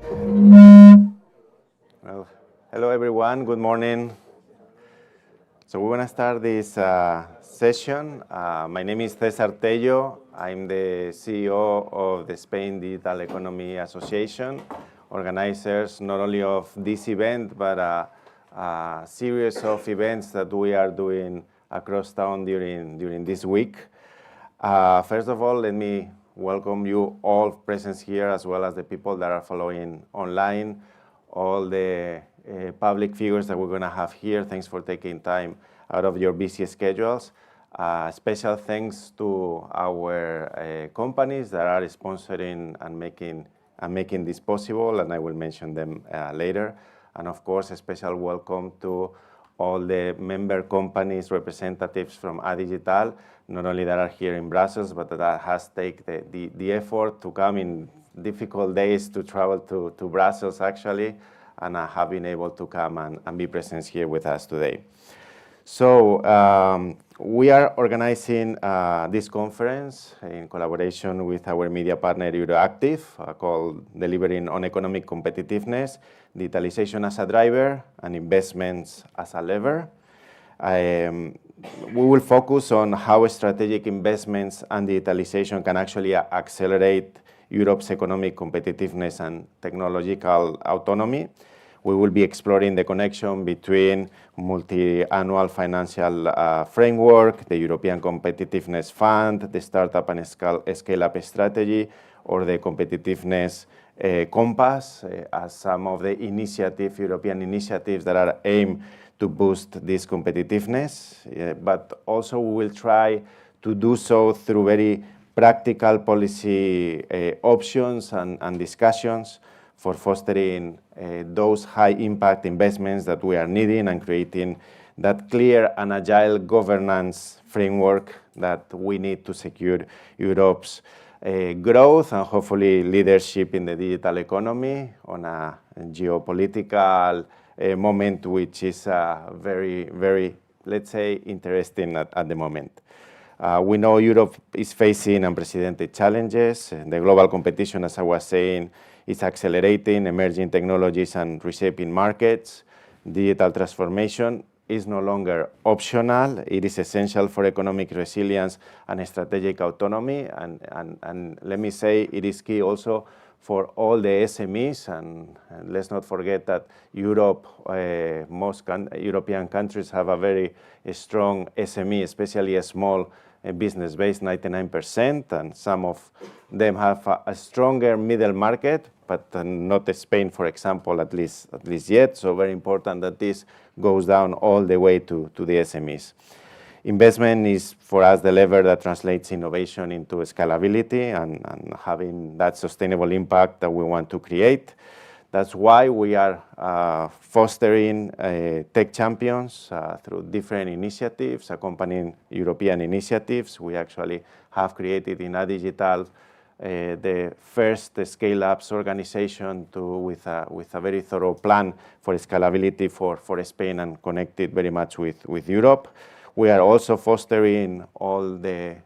Well, hello everyone, good morning. So we're going to start this session. My name is Cesar Tello. I'm the CEO of the Spain Digital Economy Association, organizers not only of this event, but a series of events that we are doing across town during this week. First of all, let me welcome you all present here, as well as the people that are following online, all the public figures that we're going to have here. Thanks for taking time out of your busy schedules. Special thanks to our companies that are sponsoring and making this possible, and I will mention them later. And of course, a special welcome to all the member companies, representatives from Adigital, not only that are here in Brussels, but that has taken the effort to come in difficult days to travel to Brussels, actually, and have been able to come and be present here with us today. So we are organizing this conference in collaboration with our media partner EURACTIV, called Delivering on Economic Competitiveness, Digitalization as a Driver, and Investments as a Lever. We will focus on how strategic investments and digitalization can actually accelerate Europe's economic competitiveness and technological autonomy. We will be exploring the connection between Multiannual Financial Framework, the European Competitiveness Fund, the Startup and Scaleup Strategy, or the Competitiveness Compass, as some of the European initiatives that are aimed to boost this competitiveness. But also we will try to do so through very practical policy options and discussions for fostering those high-impact investments that we are needing and creating that clear and agile governance framework that we need to secure Europe's growth and hopefully leadership in the digital economy on a geopolitical moment, which is very, very, let's say, interesting at the moment. We know Europe is facing unprecedented challenges. The global competition, as I was saying, is accelerating emerging technologies and reshaping markets. Digital transformation is no longer optional. It is essential for economic resilience and strategic autonomy. And let me say, it is key also for all the SMEs. And let's not forget that most European countries have a very strong SME, especially a small business base, 99%, and some of them have a stronger middle market, but not Spain, for example, at least yet. So very important that this goes down all the way to the SMEs. Investment is, for us, the lever that translates innovation into scalability and having that sustainable impact that we want to create. That's why we are fostering tech champions through different initiatives, accompanying European initiatives. We actually have created in Adigital the first scale-ups organization with a very thorough plan for scalability for Spain and connected very much with Europe. We are also fostering all the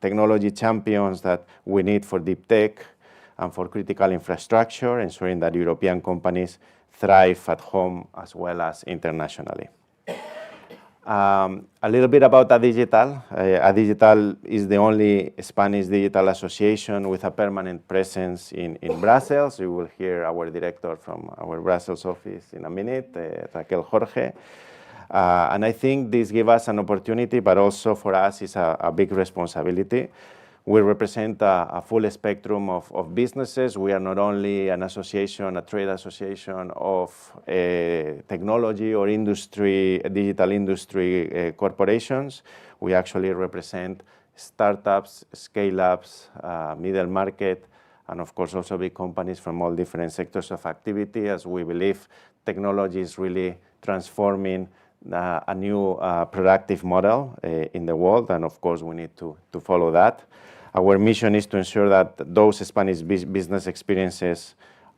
technology champions that we need for deep tech and for critical infrastructure, ensuring that European companies thrive at home as well as internationally. A little bit about Adigital. Adigital is the only Spanish digital association with a permanent presence in Brussels. You will hear our director from our Brussels office in a minute, Raquel Jorge. And I think this gives us an opportunity, but also for us is a big responsibility. We represent a full spectrum of businesses. We are not only an association, a trade association of technology or industry, digital industry corporations. We actually represent startups, scale-ups, middle market, and of course also big companies from all different sectors of activity, as we believe technology is really transforming a new productive model in the world, and of course we need to follow that. Our mission is to ensure that those Spanish business experiences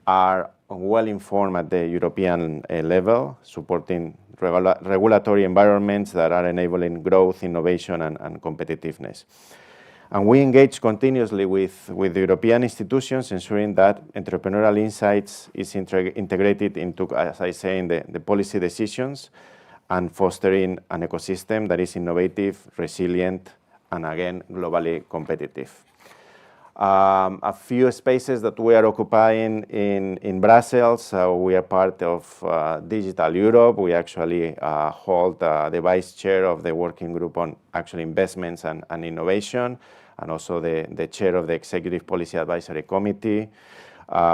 are well informed at the European level, supporting regulatory environments that are enabling growth, innovation, and competitiveness. And we engage continuously with European institutions, ensuring that entrepreneurial insights is integrated into, as I say, in the policy decisions, and fostering an ecosystem that is innovative, resilient, and again, globally competitive. A few spaces that we are occupying in Brussels. We are part of Digital Europe. We actually hold the vice chair of the working group on actual investments and innovation, and also the chair of the Executive Policy Advisory Committee.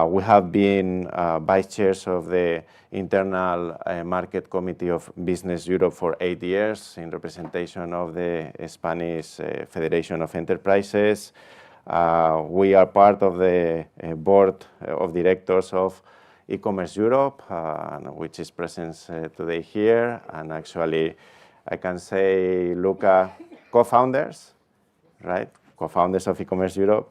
We have been vice chairs of the Internal Market Committee of Business Europe for 8 years in representation of the Spanish Federation of Enterprises. We are part of the board of directors of E-commerce Europe, which is present today here. And actually, I can say, Luca, co-founders, right? Co-founders of E-commerce Europe.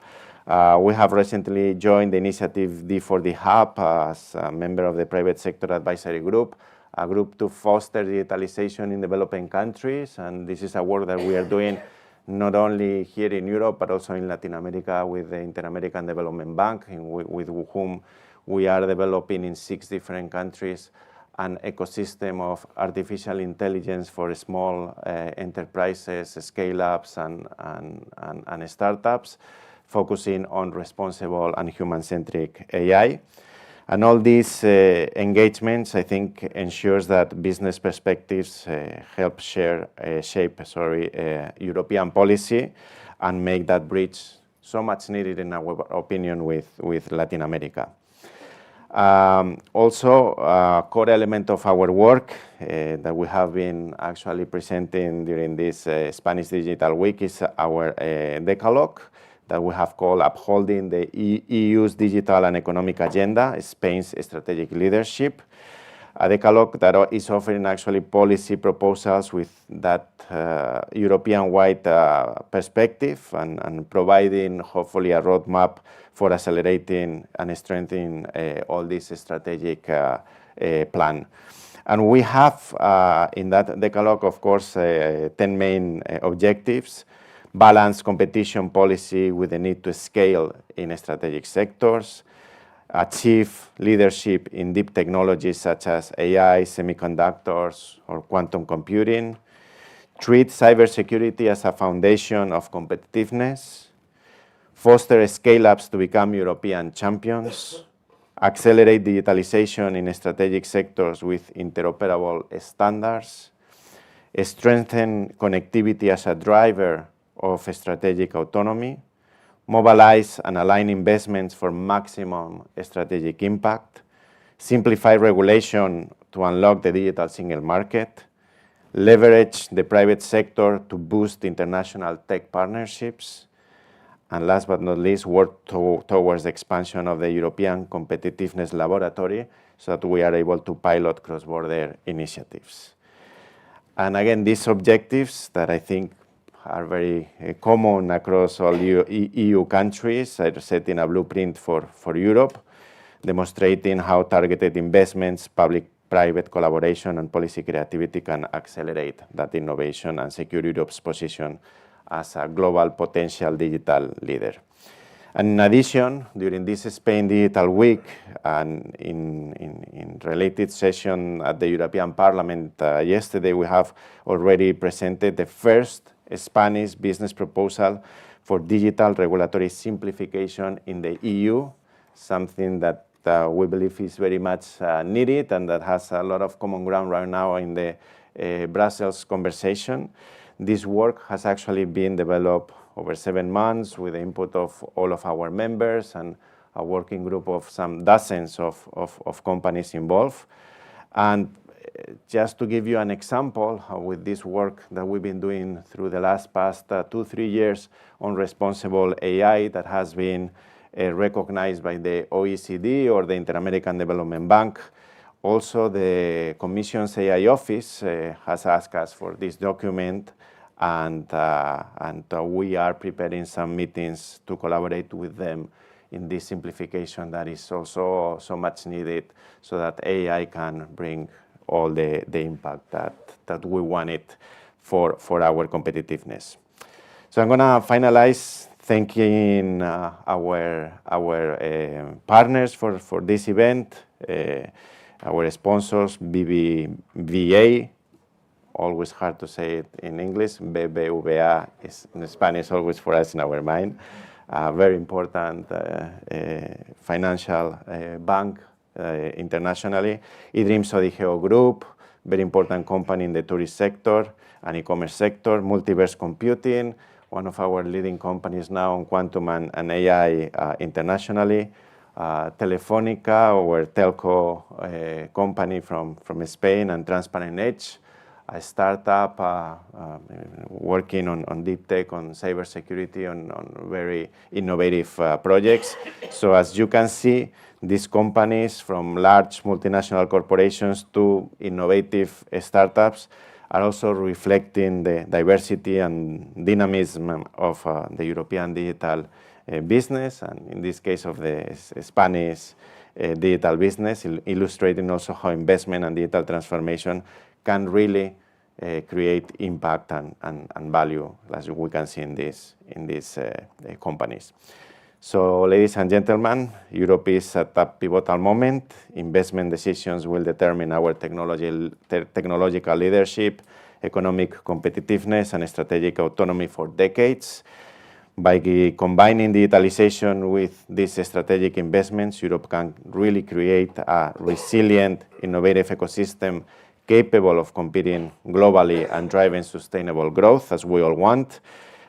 We have recently joined the initiative D4D Hub as a member of the Private Sector Advisory Group, a group to foster digitalization in developing countries. And this is a work that we are doing not only here in Europe, but also in Latin America with the Inter-American Development Bank, with whom we are developing in 6 different countries an ecosystem of artificial intelligence for small enterprises, scale-ups, and startups, focusing on responsible and human-centric AI. And all these engagements, I think, ensures that business perspectives help shape European policy and make that bridge so much needed, in our opinion, with Latin America. Also, a core element of our work that we have been actually presenting during this Spanish Digital Week is our Decalogue, that we have called Upholding the EU's Digital and Economic Agenda, Spain's Strategic Leadership. A decalogue that is offering actually policy proposals with that European-wide perspective and providing hopefully a roadmap for accelerating and strengthening all this strategic plan. And we have in that decalogue, of course, 10 main objectives: balance competition policy with the need to scale in strategic sectors, achieve leadership in deep technologies such as AI, semiconductors, or quantum computing, treat cybersecurity as a foundation of competitiveness, foster scale-ups to become European champions, accelerate digitalization in strategic sectors with interoperable standards, strengthen connectivity as a driver of strategic autonomy, mobilize and align investments for maximum strategic impact, simplify regulation to unlock the digital single market, leverage the private sector to boost international tech partnerships, and last but not least, work towards the expansion of the European Competitiveness Laboratory so that we are able to pilot cross-border initiatives. And again, these objectives that I think are very common across all EU countries are setting a blueprint for Europe, demonstrating how targeted investments, public-private collaboration, and policy creativity can accelerate that innovation and secure Europe's position as a global potential digital leader. And in addition, during this Spain Digital Week and in related session at the European Parliament yesterday, we have already presented the first Spanish business proposal for digital regulatory simplification in the EU, something that we believe is very much needed and that has a lot of common ground right now in the Brussels conversation. This work has actually been developed over 7 months with the input of all of our members and a working group of some dozens of companies involved. And just to give you an example with this work that we've been doing through the past 2-3 years on responsible AI that has been recognized by the OECD or the Inter-American Development Bank. Also, the Commission's AI office has asked us for this document, and we are preparing some meetings to collaborate with them in this simplification that is also so much needed so that AI can bring all the impact that we want it for our competitiveness. So I'm going to finalize thanking our partners for this event, our sponsors, BBVA, always hard to say it in English, BBVA is in Spanish always for us in our mind, very important financial bank internationally, eDreams Odigeo Group, very important company in the tourist sector and e-commerce sector, Multiverse Computing, one of our leading companies now on quantum and AI internationally, Telefónica, our telco company from Spain, and Transparent Edge, a startup working on deep tech, on cybersecurity, on very innovative projects. So as you can see, these companies, from large multinational corporations to innovative startups, are also reflecting the diversity and dynamism of the European digital business, and in this case of the Spanish digital business, illustrating also how investment and digital transformation can really create impact and value, as we can see in these companies. So, ladies and gentlemen, Europe is at a pivotal moment. Investment decisions will determine our technological leadership, economic competitiveness, and strategic autonomy for decades. By combining digitalization with these strategic investments, Europe can really create a resilient, innovative ecosystem capable of competing globally and driving sustainable growth, as we all want.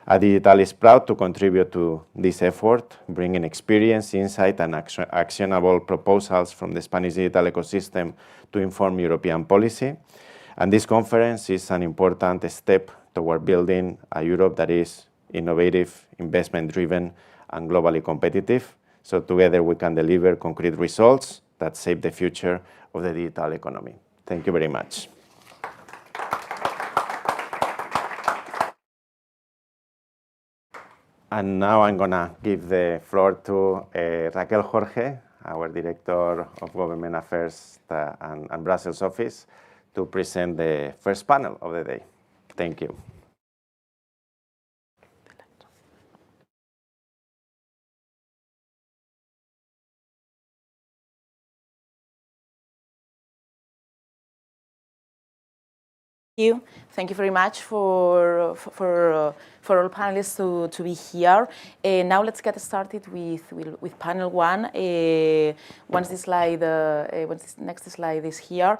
Adigital is proud to contribute to this effort, bringing experience, insight, and actionable proposals from the Spanish digital ecosystem to inform European policy. And this conference is an important step toward building a Europe that is innovative, investment-driven, and globally competitive. So together we can deliver concrete results that shape the future of the digital economy. Thank you very much. And now I'm going to give the floor to Raquel Jorge, our Director of Government Affairs and Brussels office, to present the first panel of the day. Thank you. Thank you very much for all panelists to be here. Now let's get started with panel one. Once this next slide is here,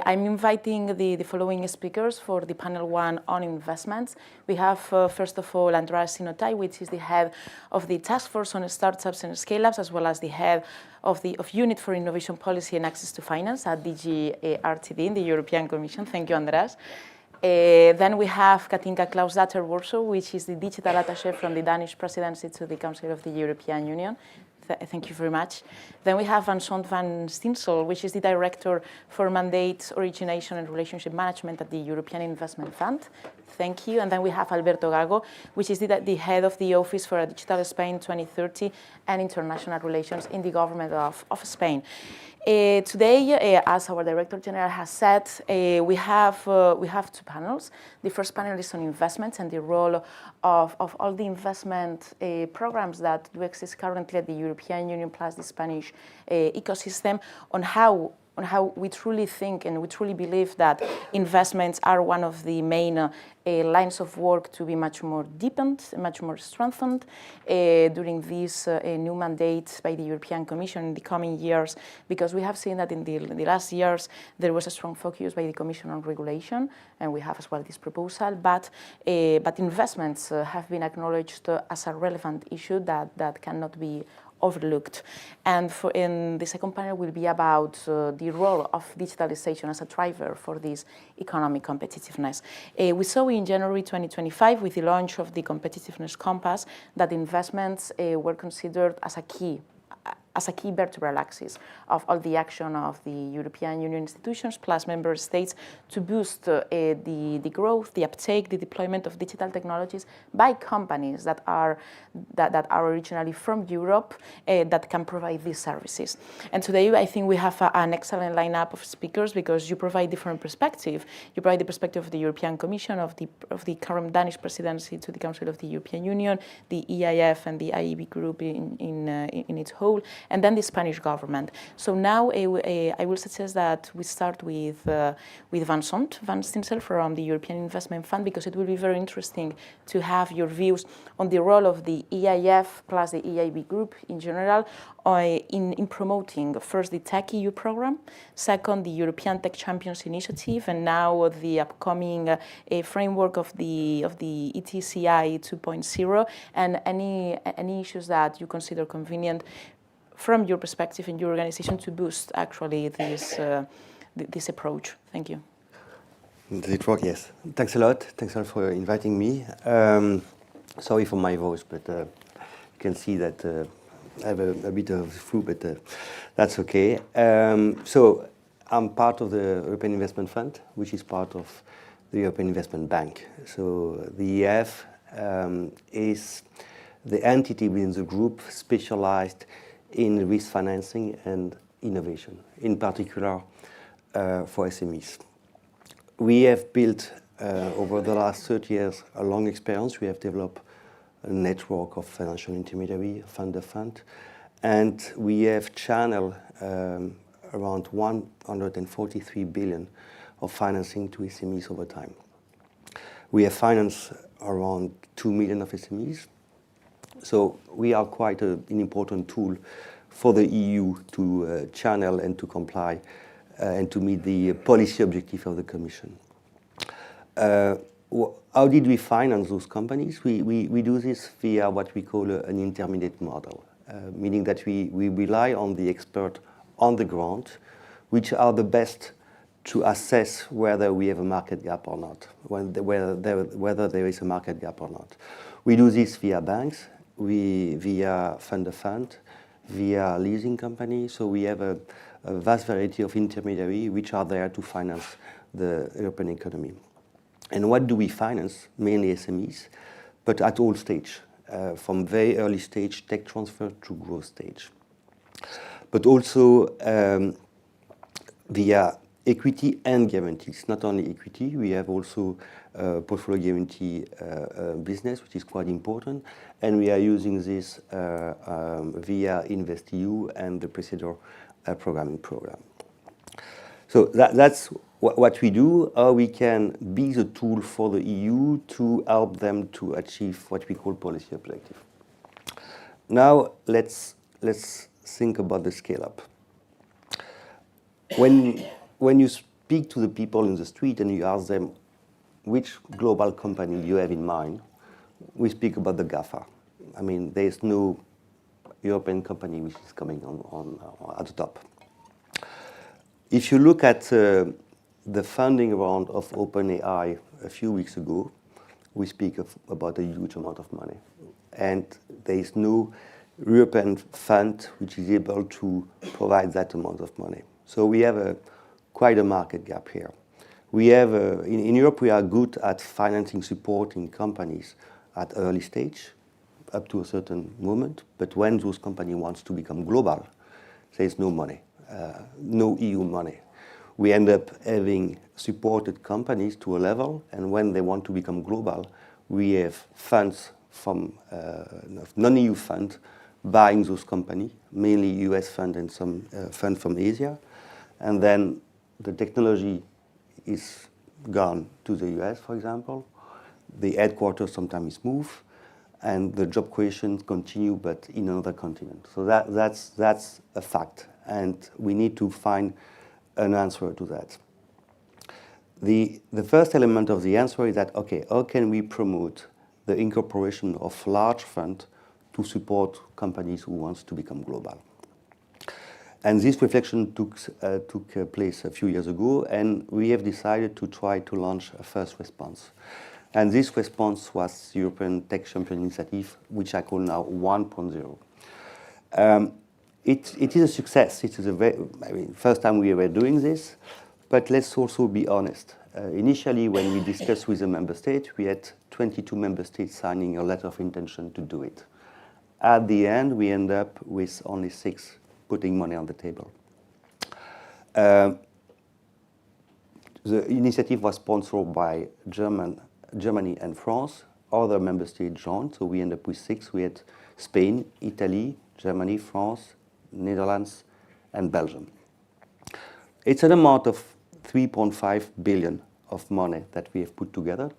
I'm inviting the following speakers for the panel one on investments. We have first of all Andreas Sinotai, which is the head of the Task Force on Startups and Scale-ups, as well as the head of Unit for Innovation Policy and Access to Finance at EURACTIV in the European Commission. Thank you, Andreas. Then we have Katinka Klaus-Datter Warsaw, which is the digital attaché from the Danish presidency to the Council of the European Union. Thank you very much. Then we have Vincent van Stinsel, which is the Director for Mandate Origination and Relationship Management at the European Investment Fund. Thank you. And then we have Alberto Gago, which is the head of the Office for Digital Spain 2030 and International Relations in the government of Spain. Today, as our Director General has said, we have two panels. The first panel is on investments and the role of all the investment programs that do exist currently at the European Union plus the Spanish ecosystem, on how we truly think and we truly believe that investments are one of the main lines of work to be much more deepened, much more strengthened during these new mandates by the European Commission in the coming years, because we have seen that in the last years there was a strong focus by the Commission on regulation, and we have as well this proposal, but investments have been acknowledged as a relevant issue that cannot be overlooked. And in the second panel will be about the role of digitalization as a driver for this economic competitiveness. We saw in January 2025 with the launch of the Competitiveness Compass that investments were considered as a key as a key vertebral axis of all the action of the European Union institutions plus member states to boost the growth, the uptake, the deployment of digital technologies by companies that are originally from Europe that can provide these services. And today I think we have an excellent lineup of speakers because you provide different perspective. You provide the perspective of the European Commission, of the current Danish presidency to the Council of the European Union, the EIF and the IEB group in its whole, and then the Spanish government. So now I will suggest that we start with Van Stinsel from the European Investment Fund, because it will be very interesting to have your views on the role of the EIF plus the EIB group in general in promoting first the Tech EU program, second the European Tech Champions Initiative, and now the upcoming framework of the ETCI 2.0, and any issues that you consider convenient from your perspective in your organization to boost actually this approach. Thank you. Does it work? Yes. Thanks a lot. Thanks a lot for inviting me. Sorry for my voice, but you can see that I have a bit of flu, but that's okay. So I'm part of the European Investment Fund, which is part of the European Investment Bank. So the EIF is the entity within the group specialized in risk financing and innovation, in particular for SMEs. We have built, over the last 30 years, a long experience. We have developed a network of financial intermediary, fund of fund, and we have channeled around 143 billion of financing to SMEs over time. We have financed around 2 million of SMEs. So we are quite an important tool for the EU to channel and to comply and to meet the policy objective of the Commission. How did we finance those companies? We do this via what we call an intermediate model, meaning that we rely on the expert on the ground, which are the best to assess whether we have a market gap or not, whether there is a market gap or not. We do this via banks, via fund of fund, via leasing companies. So we have a vast variety of intermediaries which are there to finance the European economy. And what do we finance? Mainly SMEs, but at all stages, from very early stage tech transfer to growth stage. But also via equity and guarantees. Not only equity, we have also portfolio guarantee business, which is quite important, and we are using this via InvestEU and the Procedure Programming Program. So that's what we do. We can be the tool for the EU to help them to achieve what we call policy objective. Now let's think about the scale up. When you speak to the people in the street and you ask them which global company you have in mind, we speak about the GAFA. I mean, there is no European company which is coming on at the top. If you look at the funding round of OpenAI a few weeks ago, we speak about a huge amount of money. And there is no European fund which is able to provide that amount of money. So we have quite a market gap here. We have, in Europe, we are good at financing, supporting companies at early stage, up to a certain moment. But when those companies want to become global, there is no money, no EU money. We end up having supported companies to a level, and when they want to become global, we have funds from non-EU funds buying those companies, mainly US fund and some fund from Asia. And then the technology is gone to the US, for example. The headquarters sometimes move, and the job creation continue, but in another continent. So that's a fact, and we need to find an answer to that. The first element of the answer is that, okay, how can we promote the incorporation of large funds to support companies who want to become global? And this reflection took place a few years ago, and we have decided to try to launch a first response. And this response was the European Tech Champion Initiative, which I call now 1.0. It is a success. It is first time we were doing this, but let's also be honest. Initially, when we discussed with the member state, we had 22 member states signing a letter of intention to do it. At the end, we end up with only 6 putting money on the table. The initiative was sponsored by Germany and France. Other member states joined, so we end up with 6. We had Spain, Italy, Germany, France, Netherlands, and Belgium. It's an amount of 3.5 billion of money that we have put together,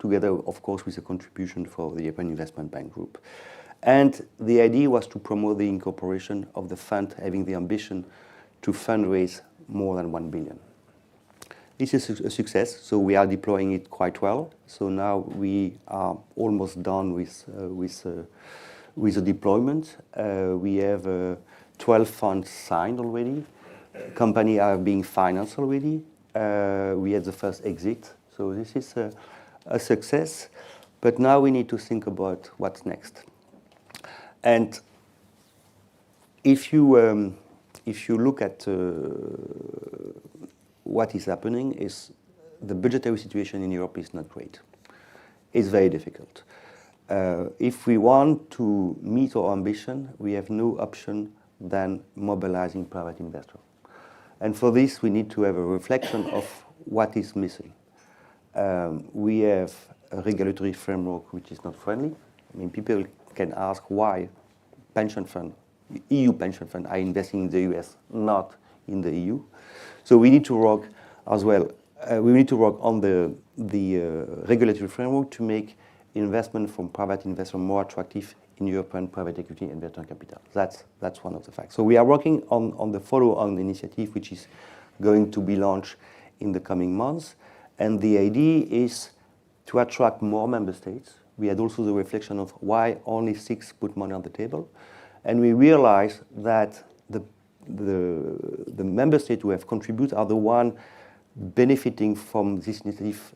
of course, with a contribution for the European Investment Bank Group. And the idea was to promote the incorporation of the fund having the ambition to fundraise more than 1 billion. This is a success, so we are deploying it quite well. So now we are almost done with the deployment. We have 12 funds signed already. Companies are being financed already. We had the first exit, so this is a success. But now we need to think about what's next. And if you look at what is happening, is the budgetary situation in Europe is not great. It's very difficult. If we want to meet our ambition, we have no option than mobilizing private investors. And for this, we need to have a reflection of what is missing. We have a regulatory framework which is not friendly. I mean, people can ask why pension fund, EU pension fund, are investing in the US, not in the EU. So we need to work as well. We need to work on the regulatory framework to make investment from private investors more attractive in European private equity and venture capital. That's one of the facts. So we are working on the follow-on initiative, which is going to be launched in the coming months. And the idea is to attract more member states. We had also the reflection of why only 6 put money on the table. And we realized that the member states who have contributed are the ones benefiting from this initiative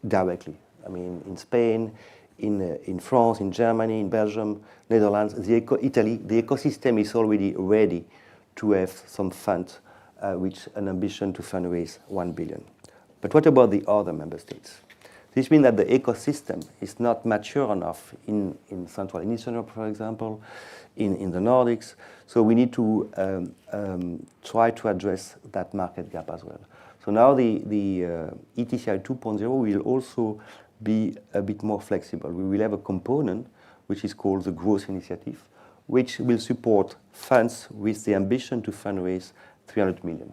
directly. I mean, in Spain, in France, in Germany, in Belgium, Netherlands, Italy, the ecosystem is already ready to have some funds which an ambition to fundraise 1 billion. But what about the other member states? This means that the ecosystem is not mature enough in Central and Eastern Europe, for example, in the Nordics. So we need to try to address that market gap as well. So now the ETCI 2.0 will also be a bit more flexible. We will have a component which is called the Growth Initiative, which will support funds with the ambition to fundraise 300 million.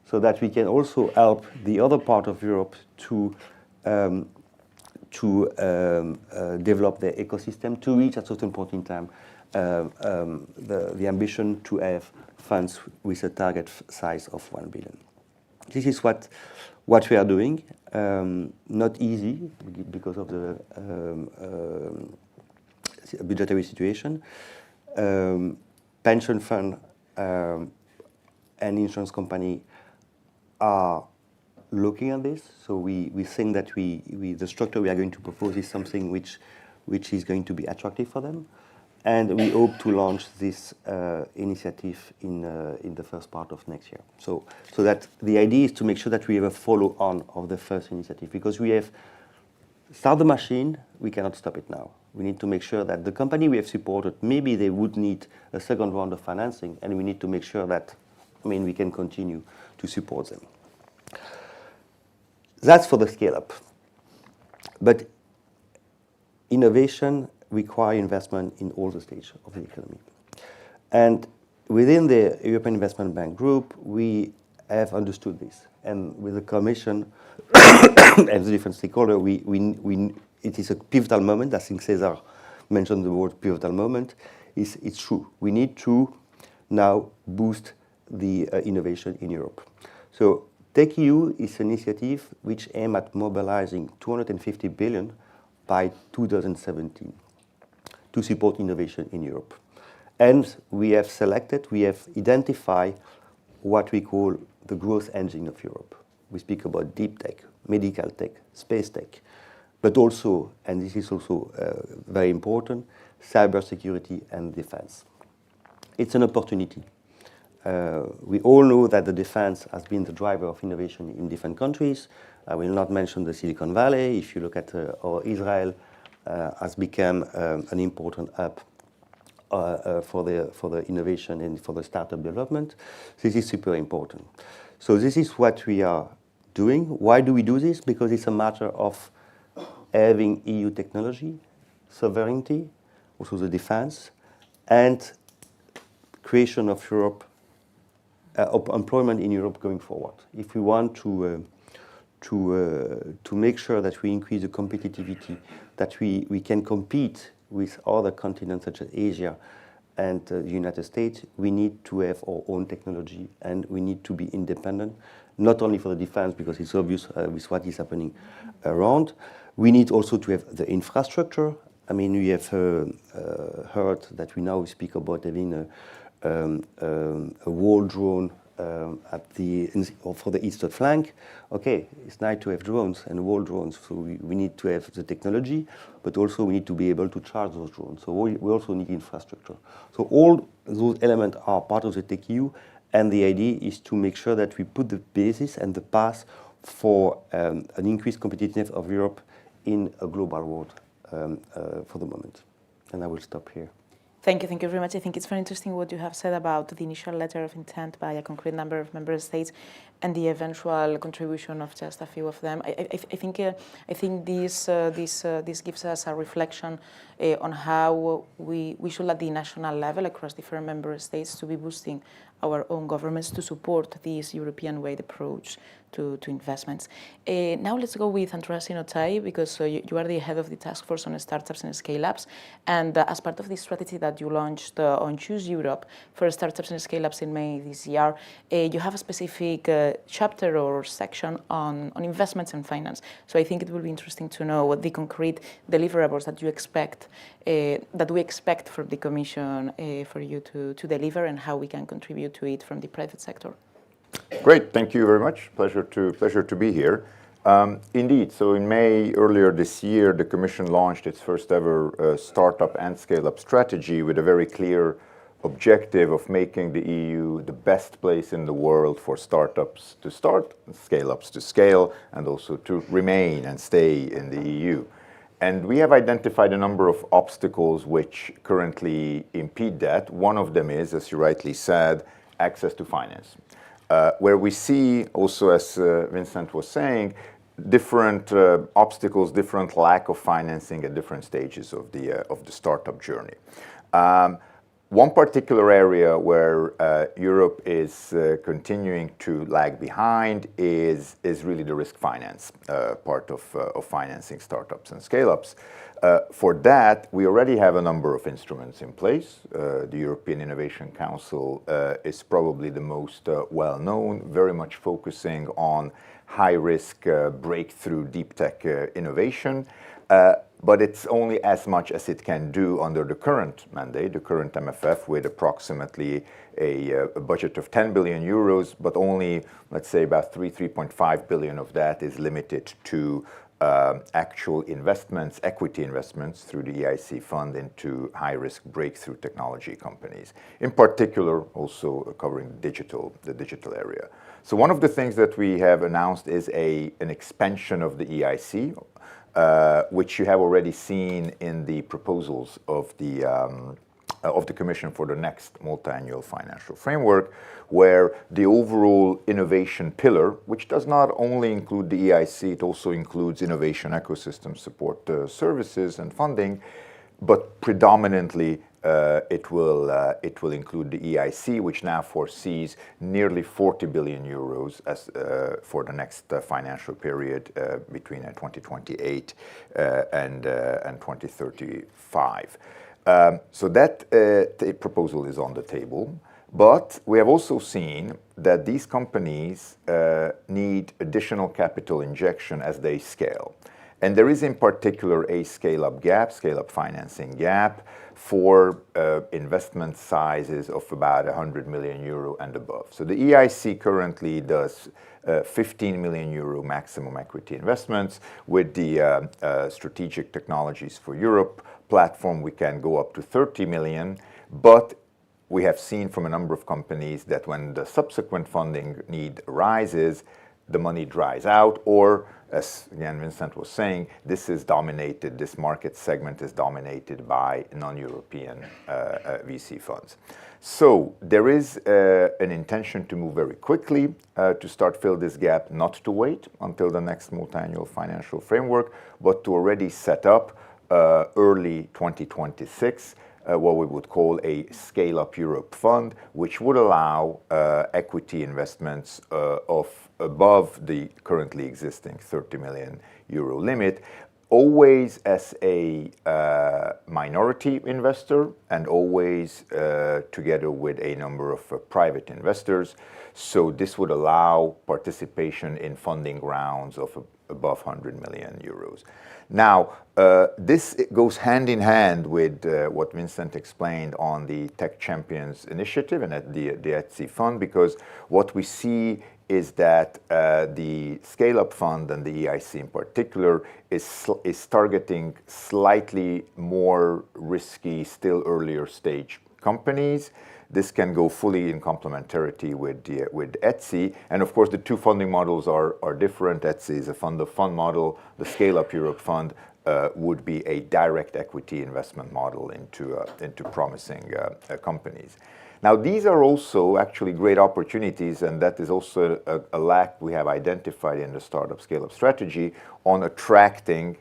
So that we can also help the other part of Europe to develop their ecosystem, to reach at a certain point in time the ambition to have funds with a target size of 1 billion. This is what we are doing. Not easy because of the budgetary situation. Pension fund and insurance company are looking at this. So we think that the structure we are going to propose is something which is going to be attractive for them. And we hope to launch this initiative in the first part of next year. So that the idea is to make sure that we have a follow-on of the first initiative, because we have started the machine, we cannot stop it now. We need to make sure that the company we have supported, maybe they would need a second round of financing, and we need to make sure that, we can continue to support them. That's for the scale-up. But innovation require investment in all the stages of the economy. And within the European Investment Bank Group, we have understood this. And with the Commission and the different stakeholders, it is a pivotal moment. I think Cesar mentioned the word pivotal moment. It's true. We need to now boost the innovation in Europe. So TechEU is an initiative which aims at mobilizing 250 billion by 2017 to support innovation in Europe. And we have identified what we call the growth engine of Europe. We speak about deep tech, medical tech, space tech, but also, and this is also very important, cybersecurity and defense. it's an opportunity. We all know that the defense has been the driver of innovation in different countries. I will not mention the Silicon Valley. If you look at how Israel has become an important hub for the innovation and for the startup development, this is super important. So this is what we are doing. Why do we do this? Because it's a matter of having EU technology, sovereignty, also the defense, and creation of Europe, of employment in Europe going forward. If we want to make sure that we increase the competitivity, that we can compete with other continents such as Asia and the United States, we need to have our own technology and we need to be independent, not only for the defense, because it's obvious with what is happening around. We need also to have the infrastructure. I mean, we have heard that we now speak about having a war drone for the eastern flank. Okay, it's nice to have drones and war drones, so we need to have the technology, but also we need to be able to charge those drones. So we also need infrastructure. So all those elements are part of the TechEU, and the idea is to make sure that we put the basis and the path for an increased competitiveness of Europe in a global world for the moment. And I will stop here. Thank you very much. I think it's very interesting what you have said about the initial letter of intent by a concrete number of member states and the eventual contribution of just a few of them. I think this gives us a reflection on how we should at the national level across different member states to be boosting our own governments to support this European-wide approach to investments. Now let's go with Andreas Sinotai, because you are the head of the task force on startups and scale-ups, and as part of the strategy that you launched on Choose Europe for startups and scale-ups in May this year, you have a specific chapter or section on investments and finance. So I think it will be interesting to know what the concrete deliverables that you expect, that we expect from the Commission for you to deliver, and how we can contribute to it from the private sector. Great, thank you very much. Pleasure to be here. Indeed, so in May earlier this year, the Commission launched its first ever Startup and Scale-up Strategy with a very clear objective of making the EU the best place in the world for startups to start, scale-ups to scale, and also to remain and stay in the EU. And we have identified a number of obstacles which currently impede that. One of them is, as you rightly said, access to finance. Where we see also, as Vincent was saying, different obstacles, different lack of financing at different stages of the startup journey. One particular area where Europe is continuing to lag behind is really the risk finance part of financing startups and scale-ups. For that, we already have a number of instruments in place. The European Innovation Council is probably the most well-known, very much focusing on high-risk breakthrough deep tech innovation. But it's only as much as it can do under the current mandate, the current MFF, with approximately a budget of 10 billion euros, but only, let's say, about 3.5 billion of that is limited to actual investments, equity investments through the EIC fund into high-risk breakthrough technology companies, in particular also covering the digital area. So one of the things that we have announced is an expansion of the EIC, which you have already seen in the proposals of the Commission for the next Multiannual Financial Framework, where the overall innovation pillar, which does not only include the EIC, it also includes innovation ecosystem support services and funding, but predominantly it will include the EIC, which now foresees nearly 40 billion euros as for the next financial period between 2028 and 2035. So that proposal is on the table, but we have also seen that these companies need additional capital injection as they scale. And there is in particular a scale-up financing gap for investment sizes of about 100 million euro and above. So the EIC currently does 15 million euro maximum equity investments. With the Strategic Technologies for Europe platform, we can go up to 30 million, but we have seen from a number of companies that when the subsequent funding need arises, the money dries out, or as again Vincent was saying, this market segment is dominated by non-European VC funds. So there is an intention to move very quickly to start fill this gap, not to wait until the next multi-annual financial framework, but to already set up early 2026 what we would call a Scale-up Europe fund, which would allow equity investments of above the currently existing 30 million euro limit, always as a minority investor and always together with a number of private investors. So this would allow participation in funding rounds of above 100 million euros. Now, this goes hand in hand with what Vincent explained on the Tech Champions initiative and at the ETSI fund, because what we see is that the Scale-up Fund and the EIC in particular is targeting slightly more risky, still earlier stage companies. This can go fully in complementarity with ETSI. And of course, the two funding models are different. ETSI is a fund-of-fund model. The Scale-up Europe Fund would be a direct equity investment model into promising companies. Now, these are also actually great opportunities, and that is also a lack we have identified in the Startup Scale-up Strategy on attracting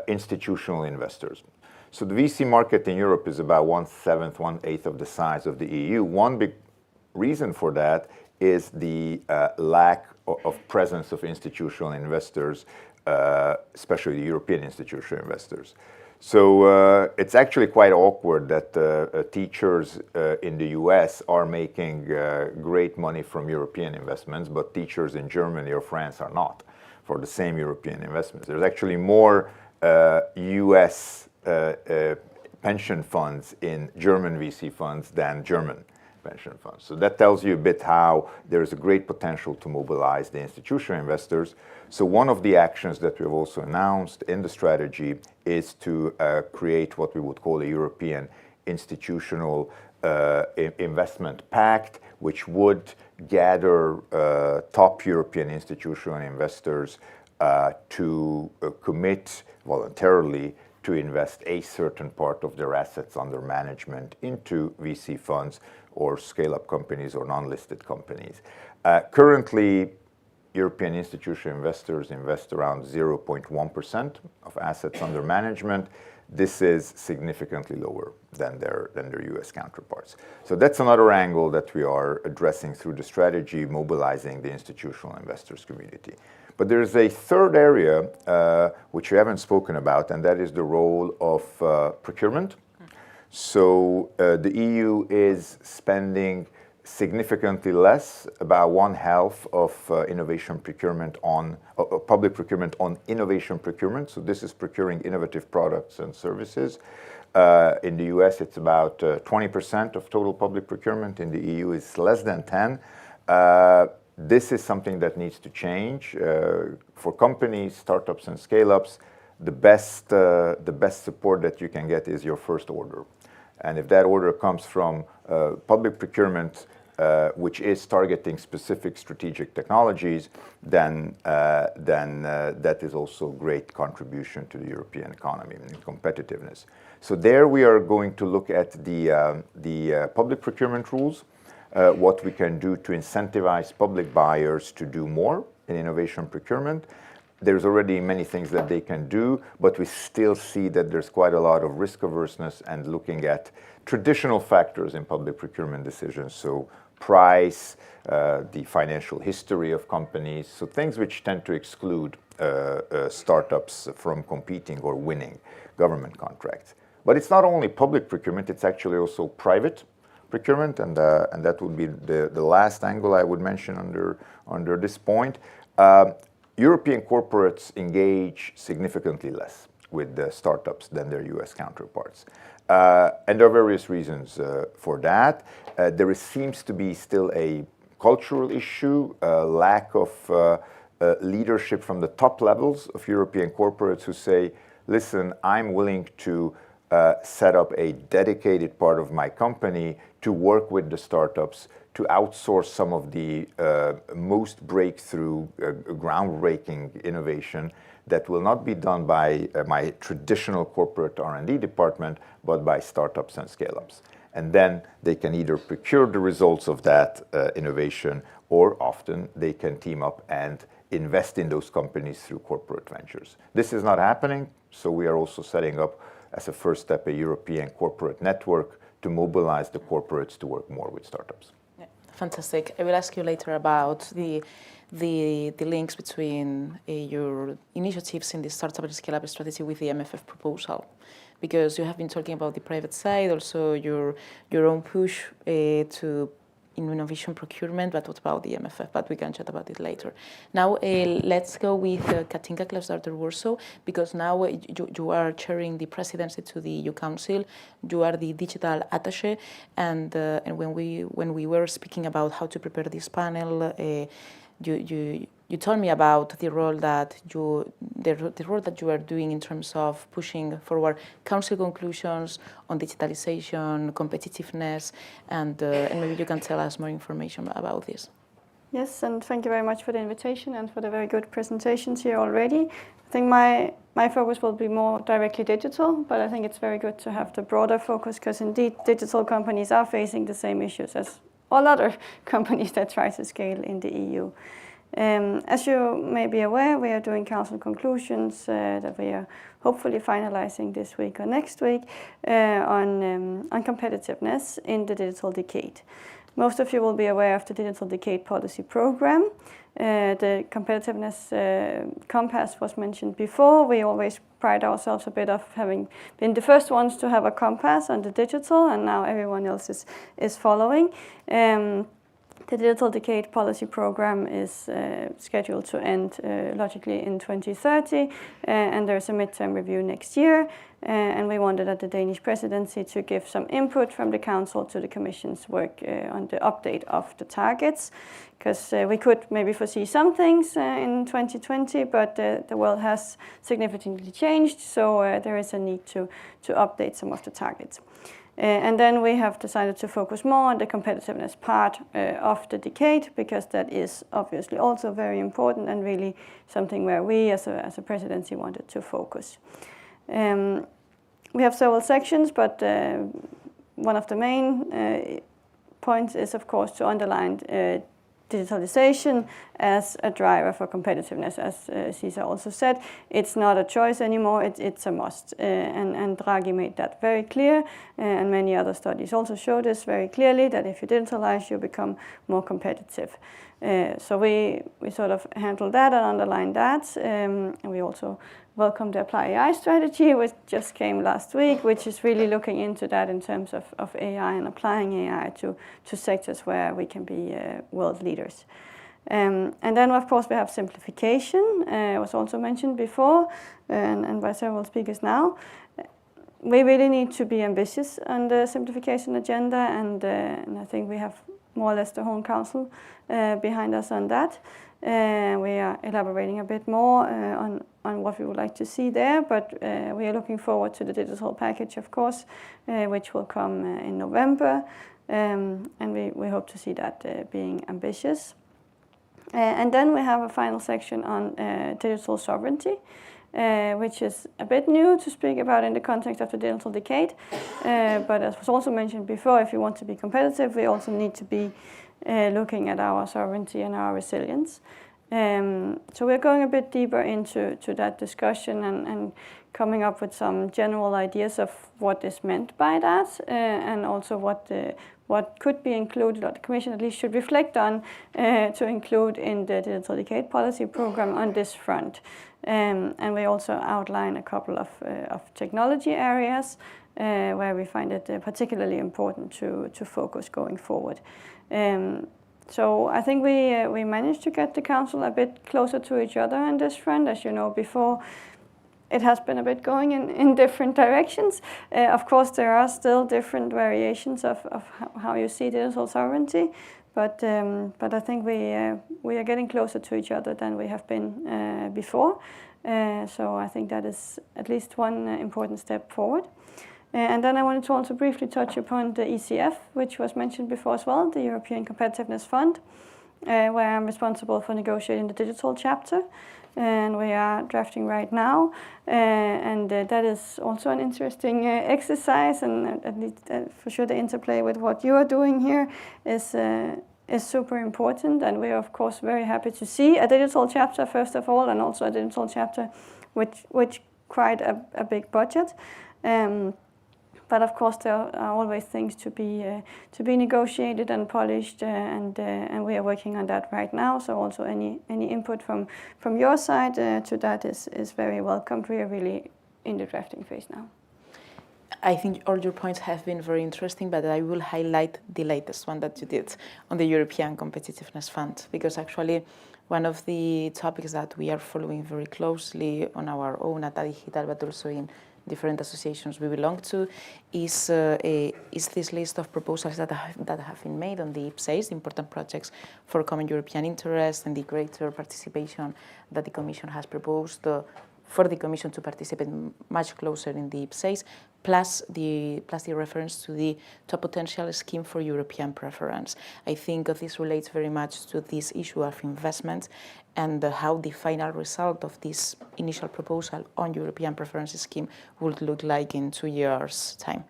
institutional investors. So the VC market in Europe is about 1/7, 1/8 of the size of the EU. One big reason for that is the lack of presence of institutional investors, especially European institutional investors. So it's actually quite awkward that teachers in the US are making great money from European investments, but teachers in Germany or France are not for the same European investments. There's actually more US pension funds in German VC funds than German pension funds. So that tells you a bit how there is a great potential to mobilize the institutional investors. So one of the actions that we've also announced in the strategy is to create what we would call a European Institutional Investment Pact, which would gather top European institutional investors to commit voluntarily to invest a certain part of their assets under management into VC funds or scale-up companies or non-listed companies. Currently, European institutional investors invest around 0.1% of assets under management. This is significantly lower than their US counterparts. So that's another angle that we are addressing through the strategy, mobilizing the institutional investors community. But there's a third area which we haven't spoken about, and that is the role of procurement. So the EU is spending significantly less, about 1/2 of innovation procurement on public procurement on innovation procurement. So this is procuring innovative products and services. In the US, it's about 20% of total public procurement. In the EU, it's less than 10%. This is something that needs to change. For companies, startups, and scale-ups, the best support that you can get is your first order. And if that order comes from public procurement, which is targeting specific strategic technologies, then that is also a great contribution to the European economy and competitiveness. So there we are going to look at the public procurement rules, what we can do to incentivize public buyers to do more in innovation procurement. There's already many things that they can do, but we still see that there's quite a lot of risk averseness and looking at traditional factors in public procurement decisions. So price, the financial history of companies, so things which tend to exclude startups from competing or winning government contracts. But it's not only public procurement, it's actually also private procurement, and that would be the last angle I would mention under this point. European corporates engage significantly less with the startups than their US counterparts. And there are various reasons for that. There seems to be still a cultural issue, lack of leadership from the top levels of European corporates who say, listen, I'm willing to set up a dedicated part of my company to work with the startups to outsource some of the most breakthrough, groundbreaking innovation that will not be done by my traditional corporate R&D department, but by startups and scale-ups. And then they can either procure the results of that innovation, or often they can team up and invest in those companies through corporate ventures. This is not happening, so we are also setting up, as a first step, a European corporate network to mobilize the corporates to work more with startups. Yeah, fantastic. I will ask you later about the links between your initiatives in the Startup and Scaleup Strategy with the MFF proposal, because you have been talking about the private side, also your own push to innovation procurement, but what about the MFF? But we can chat about it later. Now let's go with Katinka Klaus-Darter-Warsaw, because now you are chairing the presidency to the EU Council. You are the digital attaché, and when we were speaking about how to prepare this panel, you told me about the role that you are doing in terms of pushing forward council conclusions on digitalization, competitiveness, and maybe you can tell us more information about this. Yes, and thank you very much for the invitation and for the very good presentations here already. I think my focus will be more directly digital, but I think it's very good to have the broader focus, because indeed digital companies are facing the same issues as all other companies that try to scale in the EU. As you may be aware, we are doing council conclusions that we are hopefully finalizing this week or next week on competitiveness in the digital decade. Most of you will be aware of the Digital Decade Policy Program. The Competitiveness Compass was mentioned before. We always pride ourselves a bit of having been the first ones to have a compass on the digital, and now everyone else is following. The Digital Decade Policy Program is scheduled to end logically in 2030, and there's a midterm review next year. And we wanted at the Danish presidency to give some input from the Council to the Commission's work on the update of the targets, because we could maybe foresee some things in 2020, but the world has significantly changed, so there is a need to update some of the targets. And then we have decided to focus more on the competitiveness part of the decade, because that is obviously also very important and really something where we as a presidency wanted to focus. We have several sections, but one of the main points is, of course, to underline digitalization as a driver for competitiveness. As Cesar also said, it's not a choice anymore, it's a must. And Draghi made that very clear, and many other studies also show this very clearly, that if you digitalize, you become more competitive. So we sort of handle that and underline that, and we also welcome the Apply AI strategy, which just came last week, which is really looking into that in terms of AI and applying AI to sectors where we can be world leaders. And then, of course, we have simplification. It was also mentioned before, and by several speakers now. We really need to be ambitious on the simplification agenda, and I think we have more or less the whole council behind us on that. We are elaborating a bit more on what we would like to see there, but we are looking forward to the digital package, of course, which will come in November, and we hope to see that being ambitious. And then we have a final section on digital sovereignty, which is a bit new to speak about in the context of the digital decade. But as was also mentioned before, if you want to be competitive, we also need to be looking at our sovereignty and our resilience. So we're going a bit deeper into that discussion and coming up with some general ideas of what is meant by that, and also what could be included, or the Commission at least should reflect on, to include in the Digital Decade Policy Program on this front. And we also outline a couple of technology areas where we find it particularly important to focus going forward. So I think we managed to get the Council a bit closer to each other on this front. As you know, before it has been a bit going in different directions. Of course, there are still different variations of how you see digital sovereignty, but I think we are getting closer to each other than we have been before. So I think that is at least one important step forward. And then I wanted to also briefly touch upon the ECF, which was mentioned before as well, the European Competitiveness Fund, where I'm responsible for negotiating the digital chapter, and we are drafting right now. And that is also an interesting exercise, and at least for sure the interplay with what you are doing here is super important. And we are of course very happy to see a digital chapter first of all, and also a digital chapter which quite a big budget. But of course, there are always things to be negotiated and polished, and we are working on that right now. So also any input from your side to that is very welcomed. We are really in the drafting phase now. I think all your points have been very interesting, but I will highlight the latest one that you did on the European Competitiveness Fund, because actually one of the topics that we are following very closely on our own at Adigital, but also in different associations we belong to, is this list of proposals that have been made on the IPSAs, important projects for common European interest, and the greater participation that the Commission has proposed for the Commission to participate much closer in the IPSAs, plus the reference to the top potential scheme for European preference. I think this relates very much to this issue of investment and how the final result of this initial proposal on European preference scheme would look like in 2 years' time.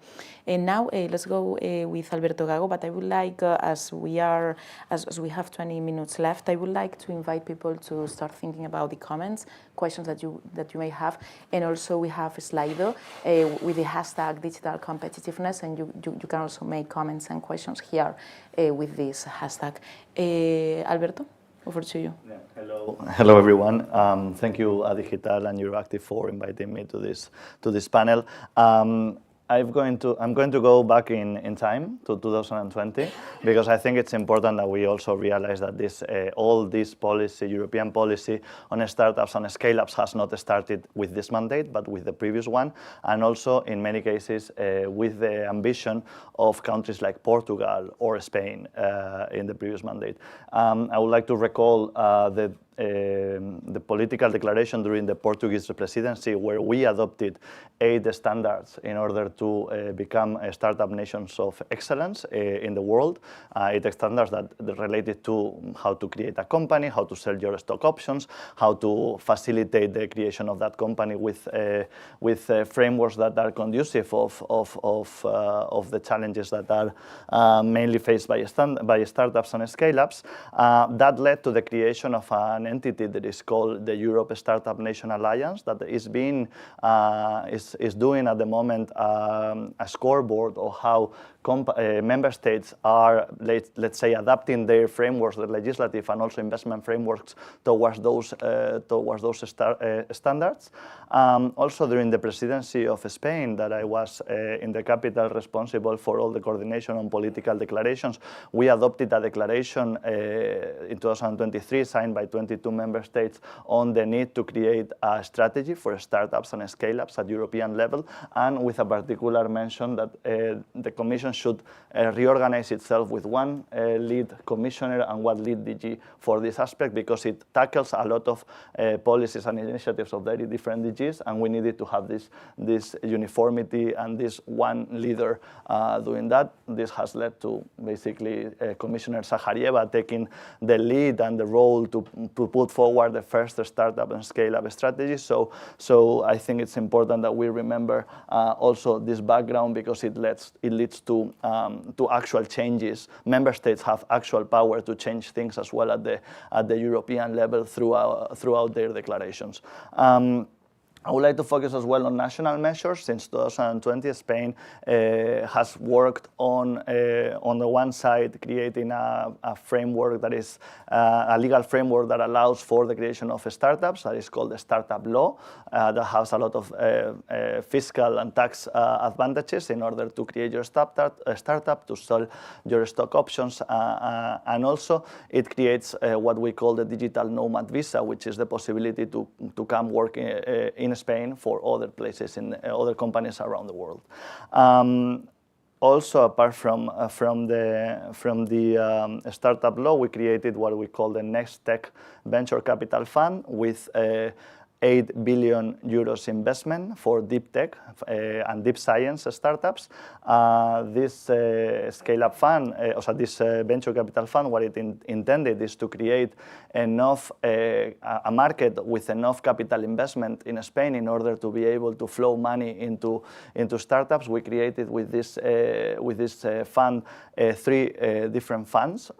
And now let's go with Alberto Gago, but I would like, as we have 20 minutes left, I would like to invite people to start thinking about the comments, questions that you may have. And also we have Slido with the hashtag digital competitiveness, and you can also make comments and questions here with this hashtag. Alberto, over to you. Yeah. Hello everyone. Thank you Adigital and EURACTIV for inviting me to this panel. I'm going to go back in time to 2020 because I think it's important that we also realize that all this policy, European policy on startups and scale-ups has not started with this mandate, but with the previous one, and also in many cases with the ambition of countries like Portugal or Spain in the previous mandate. I would like to recall the political declaration during the Portuguese presidency, where we adopted 8 standards in order to become startup nations of excellence in the world. 8 standards that related to how to create a company, how to sell your stock options, how to facilitate the creation of that company with frameworks that are conducive of the challenges that are mainly faced by startups and scale-ups. That led to the creation of an entity that is called the Europe Startup Nation Alliance, that is doing at the moment a scoreboard of how member states are, let's say, adapting their frameworks, the legislative and also investment frameworks towards those standards. Also, during the presidency of Spain, that I was in the capital responsible for all the coordination on political declarations, we adopted a declaration in 2023 signed by 22 member states on the need to create a strategy for startups and scale-ups at European level, and with a particular mention that the Commission should reorganize itself with one lead commissioner and one lead DG for this aspect, because it tackles a lot of policies and initiatives of very different DGs, and we needed to have this uniformity and this one leader doing that. This has led to basically Commissioner Saharieva taking the lead and the role to put forward the first startup and scale-up strategy. So I think it's important that we remember also this background, because it leads to actual changes. Member states have actual power to change things as well at the European level throughout their declarations. I would like to focus as well on national measures. Since 2020, Spain has worked on the one side, creating a framework that is a legal framework that allows for the creation of startups, that is called the Startup Law, that has a lot of fiscal and tax advantages in order to create your startup, to sell your stock options, and also it creates what we call the digital nomad visa, which is the possibility to come work in Spain for other places in other companies around the world. Also, apart from the startup law, we created what we call the Next Tech Venture Capital Fund with 8 billion euros investment for deep tech and deep science startups. This scale-up fund, this venture capital fund, what it intended is to create enough a market with enough capital investment in Spain in order to be able to flow money into startups. We created with this fund 3 different funds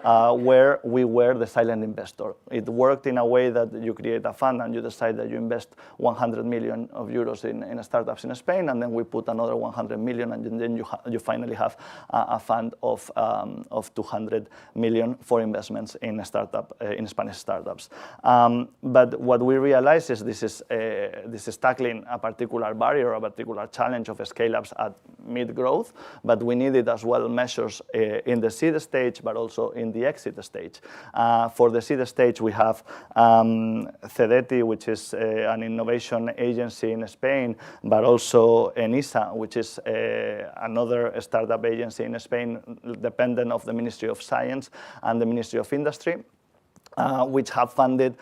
where we were the silent investor. It worked in a way that you create a fund and you decide that you invest 100 million euros in startups in Spain, and then we put another 100 million, and then you finally have a fund of 200 million for investments in in Spanish startups. But what we realize is this is tackling a particular barrier, a particular challenge of scale-ups at mid-growth, but we needed as well measures in the seed stage, but also in the exit stage. For the seed stage, we have CEDETI, which is an innovation agency in Spain, but also ENISA, which is another startup agency in Spain, dependent of the Ministry of Science and the Ministry of Industry, which have funded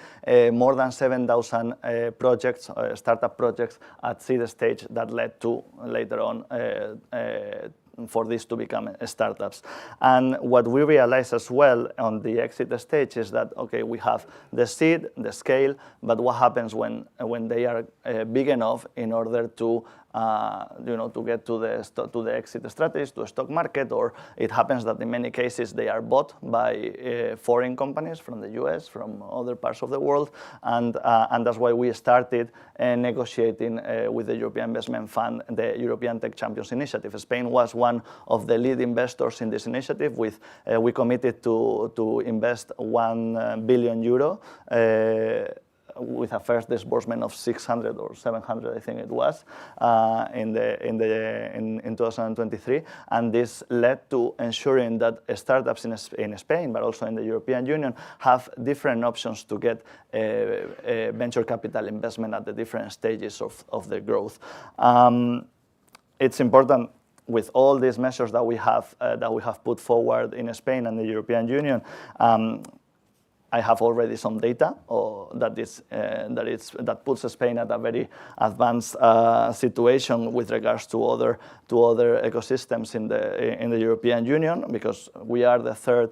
more than 7,000 projects, startup projects at seed stage that led to later on for this to become startups. And what we realize as well on the exit stage is that, okay, we have the seed, the scale, but what happens when they are big enough in order to to get to the exit strategies, to a stock market, or it happens that in many cases they are bought by foreign companies from the US, from other parts of the world, and that's why we started negotiating with the European Investment Fund, the European Tech Champions Initiative. Spain was one of the lead investors in this initiative. We committed to invest 1 billion euro. With a first disbursement of 600 or 700, I think it was, in 2023, and this led to ensuring that startups in Spain, but also in the European Union, have different options to get venture capital investment at the different stages of their growth. It's important with all these measures that we have put forward in Spain and the European Union. I have already some data that puts Spain at a very advanced situation with regards to other ecosystems in the European Union, because we are the third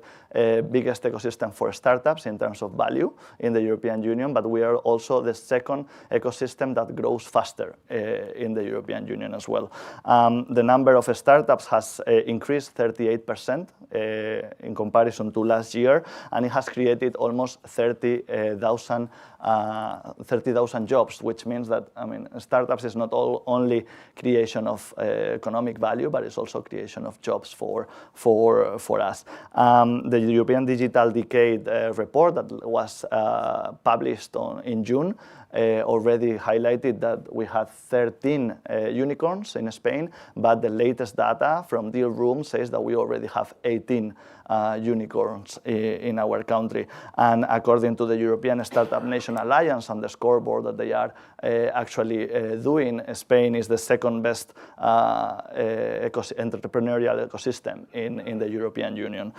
biggest ecosystem for startups in terms of value in the European Union, but we are also the second ecosystem that grows faster in the European Union as well. The number of startups has increased 38% in comparison to last year, and it has created almost 30,000 jobs, which means that, I mean, startups is not only creation of economic value, but it's also creation of jobs for us. The European Digital Decade report that was published in June already highlighted that we had 13 unicorns in Spain, but the latest data from Deal Room says that we already have 18 unicorns in our country. And according to the European Startup Nation Alliance and the scoreboard that they are actually doing, Spain is the second best entrepreneurial ecosystem in the European Union.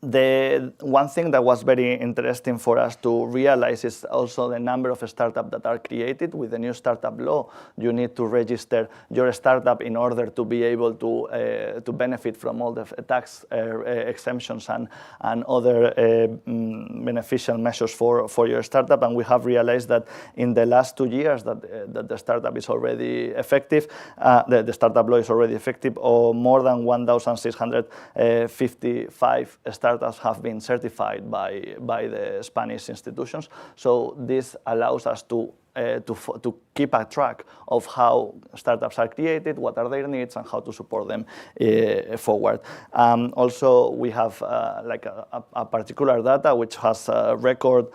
The one thing that was very interesting for us to realize is also the number of startups that are created. With the new startup law, you need to register your startup in order to be able to benefit from all the tax exemptions and other beneficial measures for your startup. And we have realized that in the last 2 years that the startup is already effective, the startup law is already effective, or more than 1,655 startups have been certified by the Spanish institutions. So this allows us to keep a track of how startups are created, what are their needs, and how to support them forward. Also, we have like a particular data which has a record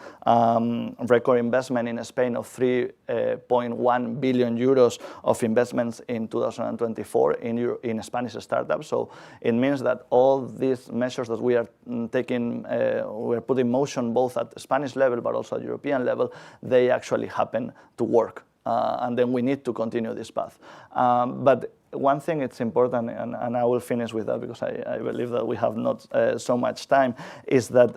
investment in Spain of 3.1 billion euros of investments in 2024 in Spanish startups. So it means that all these measures that we are taking, we are putting in motion both at the Spanish level but also at European level, they actually happen to work. And then we need to continue this path. But one thing it's important, and I will finish with that because I believe that we have not so much time, is that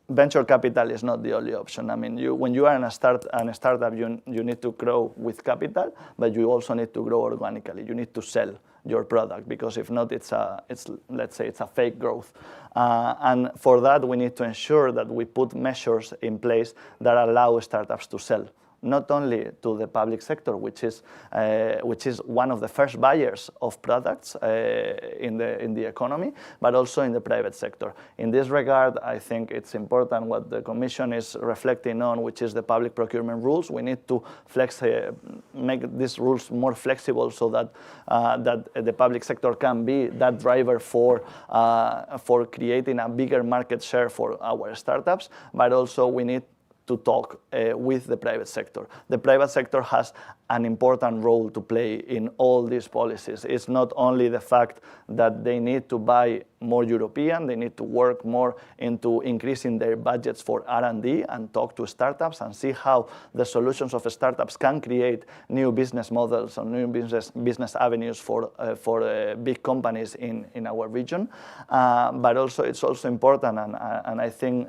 venture capital is not the only option. I mean, when you are in a startup, you need to grow with capital, but you also need to grow organically. You need to sell your product, because if not, let's say it's a fake growth. And for that, we need to ensure that we put measures in place that allow startups to sell, not only to the public sector, which is one of the first buyers of products in the economy, but also in the private sector. In this regard, I think it's important what the Commission is reflecting on, which is the public procurement rules. We need to make these rules more flexible so that the public sector can be that driver for creating a bigger market share for our startups, but also we need to talk with the private sector. The private sector has an important role to play in all these policies. It's not only the fact that they need to buy more European, they need to work more into increasing their budgets for R&D and talk to startups and see how the solutions of startups can create new business models or new business avenues for big companies in our region. But also, it's also important, and I think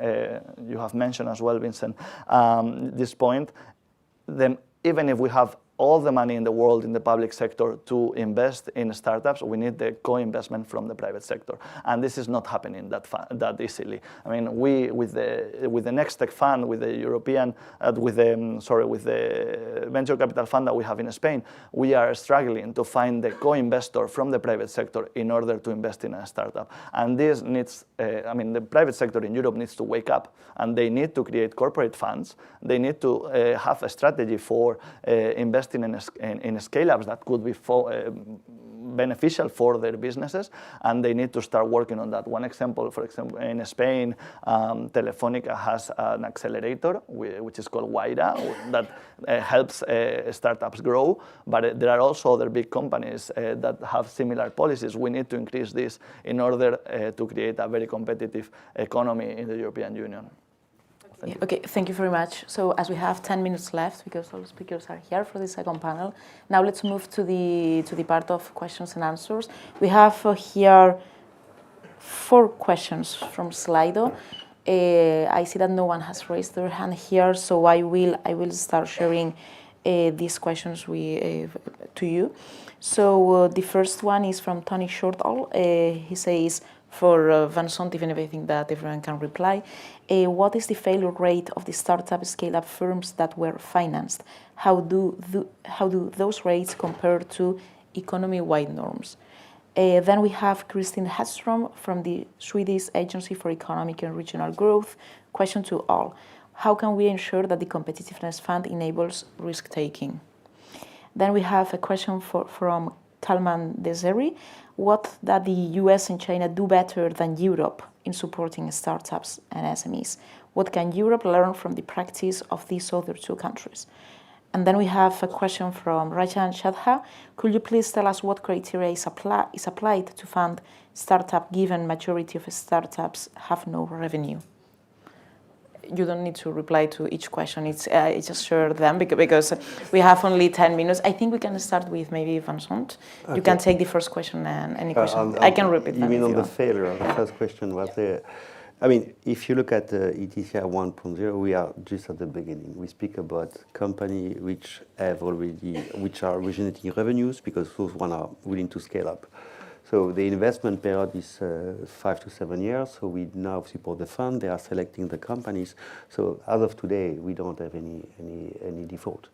you have mentioned as well, Vincent, this point, then even if we have all the money in the world in the public sector to invest in startups, we need the co-investment from the private sector, and this is not happening that easily. I mean, we with the Next Tech Fund, with the European, with the venture capital fund that we have in Spain, we are struggling to find the co-investor from the private sector in order to invest in a startup, and this needs. I mean, the private sector in Europe needs to wake up, and they need to create corporate funds. They need to have a strategy for investing in scale-ups that could be beneficial for their businesses, and they need to start working on that. One example, for example, in Spain, Telefónica has an accelerator, which is called Guaira, that helps startups grow, but there are also other big companies that have similar policies. We need to increase this in order to create a very competitive economy in the European Union. Okay, thank you very much. So as we have 10 minutes left, because all the speakers are here for the second panel, now let's move to the part of questions and answers. We have here 4 questions from Slido. I see that no one has raised their hand here, so I will start sharing these questions to you. So the first one is from Tony Shortall. He says, for Vincent, even if I think that everyone can reply, what is the failure rate of the startup scale-up firms that were financed? How do those rates compare to economy-wide norms? Then we have Christine Hedstrom from the Swedish Agency for Economic and Regional Growth. Question to all. How can we ensure that the Competitiveness Fund enables risk-taking? Then we have a question from Kalman Deseri. What does the US and China do better than Europe in supporting startups and SMEs? What can Europe learn from the practice of these other 2 countries? And then we have a question from Rajan Shadha. Could you please tell us what criteria is applied to fund startup, given majority of startups have no revenue? You don't need to reply to each question. It's just share them because we have only 10 minutes. I think we can start with maybe Vincent. Okay. You can take the first question and any question. I can repeat them. You mean on the failure? The first question was there. I mean, if you look at ETCR 1.0, we are just at the beginning. We speak about companies which are originating revenues because those ones are willing to scale up. So the investment period is 5 to 7 years. So we now support the fund. They are selecting the companies. So as of today, we don't have any default.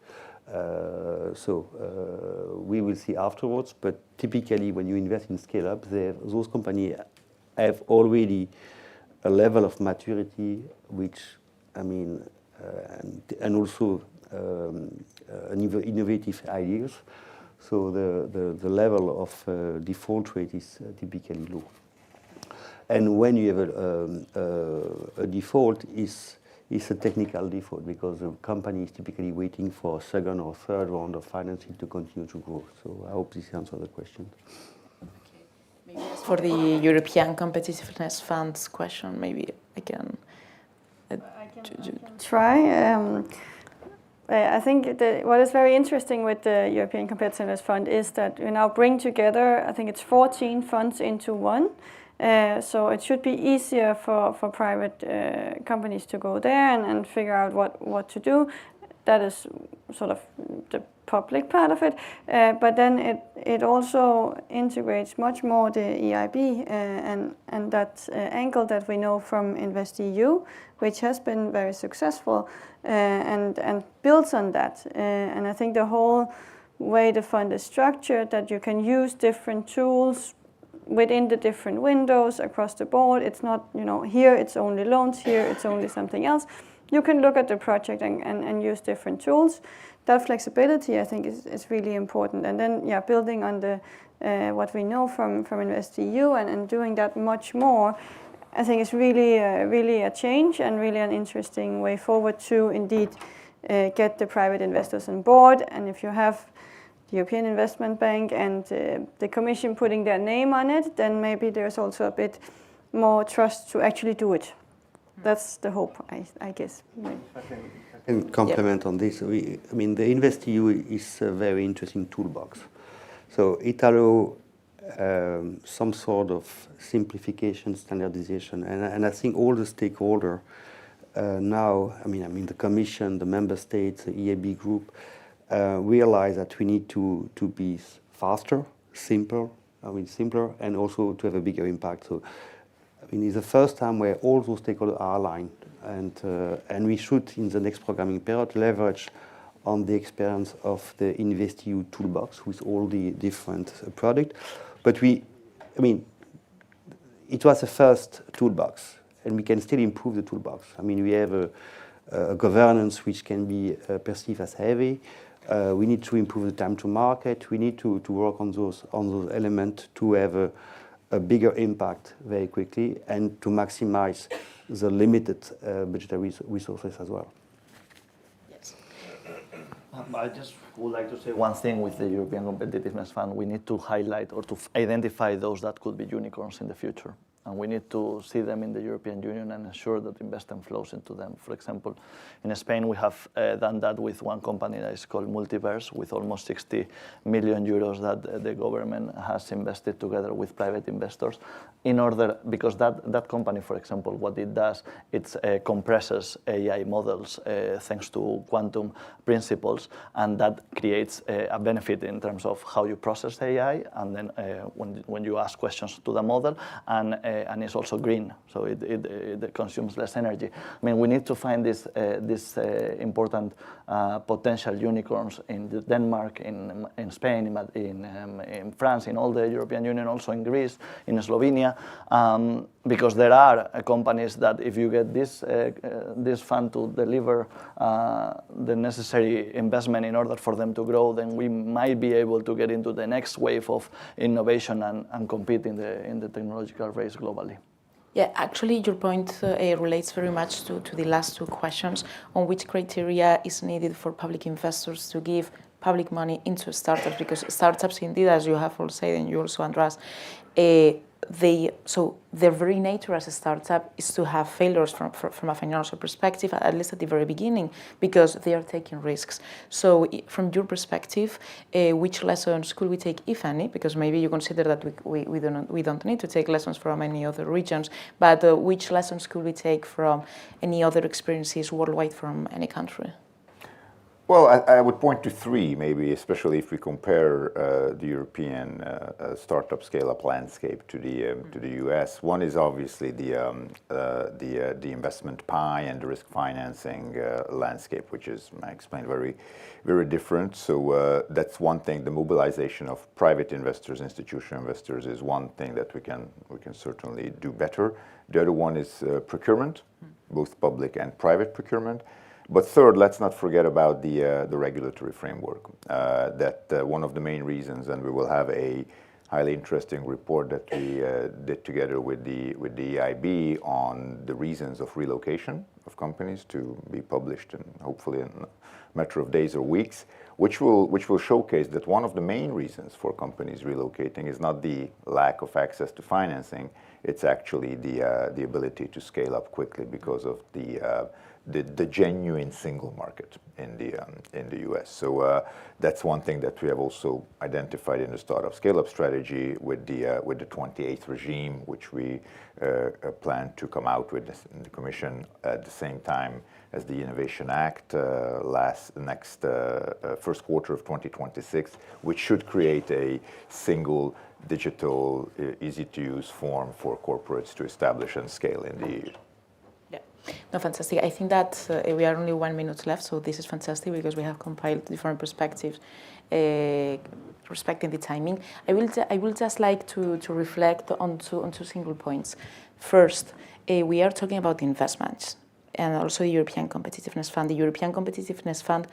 We will see afterwards. But typically, when you invest in scale-up, those companies have already a level of maturity, which I mean, and also innovative ideas. So the level of default rate is typically low. And when you have a default, it's a technical default because the company is typically waiting for a second or third round of financing to continue to grow. So I hope this answers the question. Okay. Maybe as for the European Competitiveness Fund's question, maybe I can try. I think what is very interesting with the European Competitiveness Fund is that we now bring together, I think it's 14 funds into one. So it should be easier for private companies to go there and figure out what to do. That is sort of the public part of it, but then it also integrates much more the EIB and that angle that we know from InvestEU, which has been very successful and builds on that. And I think the whole way the fund is structured, that you can use different tools within the different windows across the board. It's not, here it's only loans, here it's only something else. You can look at the project and use different tools. That flexibility, I think, is really important. And then, building on the what we know from InvestEU and doing that much more, I think is really a change and really an interesting way forward to indeed get the private investors on board. And if you have the European Investment Bank and the Commission putting their name on it, then maybe there's also a bit more trust to actually do it. That's the hope, I guess. And complement on this, the InvestEU is a very interesting toolbox. So it allows some sort of simplification, standardization, and I think all the stakeholders now, the Commission, the Member States, the EIB group, realize that we need to be faster, simpler, and also to have a bigger impact. So, it's the first time where all those stakeholders are aligned, and we should, in the next programming period, leverage on the experience of the InvestEU toolbox with all the different products. But it was the first toolbox, and we can still improve the toolbox. We have a governance which can be perceived as heavy. We need to improve the time to market. We need to work on those elements to have a bigger impact very quickly and to maximize the limited budgetary resources as well. Yes. I just would like to say one thing with the European Competitiveness Fund. We need to highlight or to identify those that could be unicorns in the future. And we need to see them in the European Union and ensure that investment flows into them. For example, in Spain, we have done that with one company that is called Multiverse, with almost 60 million euros that the government has invested together with private investors because that company, for example, what it does, it compresses AI models thanks to quantum principles, and that creates a benefit in terms of how you process AI, and then when you ask questions to the model, and it's also green, so it consumes less energy. We need to find this important potential unicorns in Denmark, in Spain, in France, in all the European Union, also in Greece, in Slovenia, because there are companies that if you get this fund to deliver the necessary investment in order for them to grow, then we might be able to get into the next wave of innovation and compete in the technological race globally. Yeah, actually, your point relates very much to the last two questions on which criteria is needed for public investors to give public money into startups, because startups, indeed, as you have all said, and you also, Andras, their very nature as a startup is to have failures from a financial perspective, at least at the very beginning, because they are taking risks. So from your perspective, which lessons could we take, if any, because maybe you consider that we don't need to take lessons from any other regions, but which lessons could we take from any other experiences worldwide from any country? Well, I would point to three, maybe, especially if we compare the European startup scale-up landscape to the US. One is obviously the investment pie and the risk financing landscape, which is, I explained, very, very different. So that's one thing. The mobilization of private investors, institutional investors, is one thing that we can certainly do better. The other one is procurement, both public and private procurement. But third, let's not forget about the regulatory framework. That one of the main reasons, and we will have a highly interesting report that we did together with the EIB on the reasons of relocation of companies, to be published in hopefully in a matter of days or weeks, which will showcase that one of the main reasons for companies relocating is not the lack of access to financing. It's actually the ability to scale up quickly because of the the genuine single market in the US. So that's one thing that we have also identified in the Startup Scale-Up Strategy with the 28th regime, which we plan to come out with in the Commission at the same time as the Innovation Act next first quarter of 2026, which should create a single digital, easy-to-use form for corporates to establish and scale in the EU. Yeah, no, fantastic. I think that we are only 1 minute left, so this is fantastic because we have compiled different perspectives respecting the timing. I will just like to reflect on two single points. First, we are talking about investments and also the European Competitiveness Fund. The European Competitiveness Fund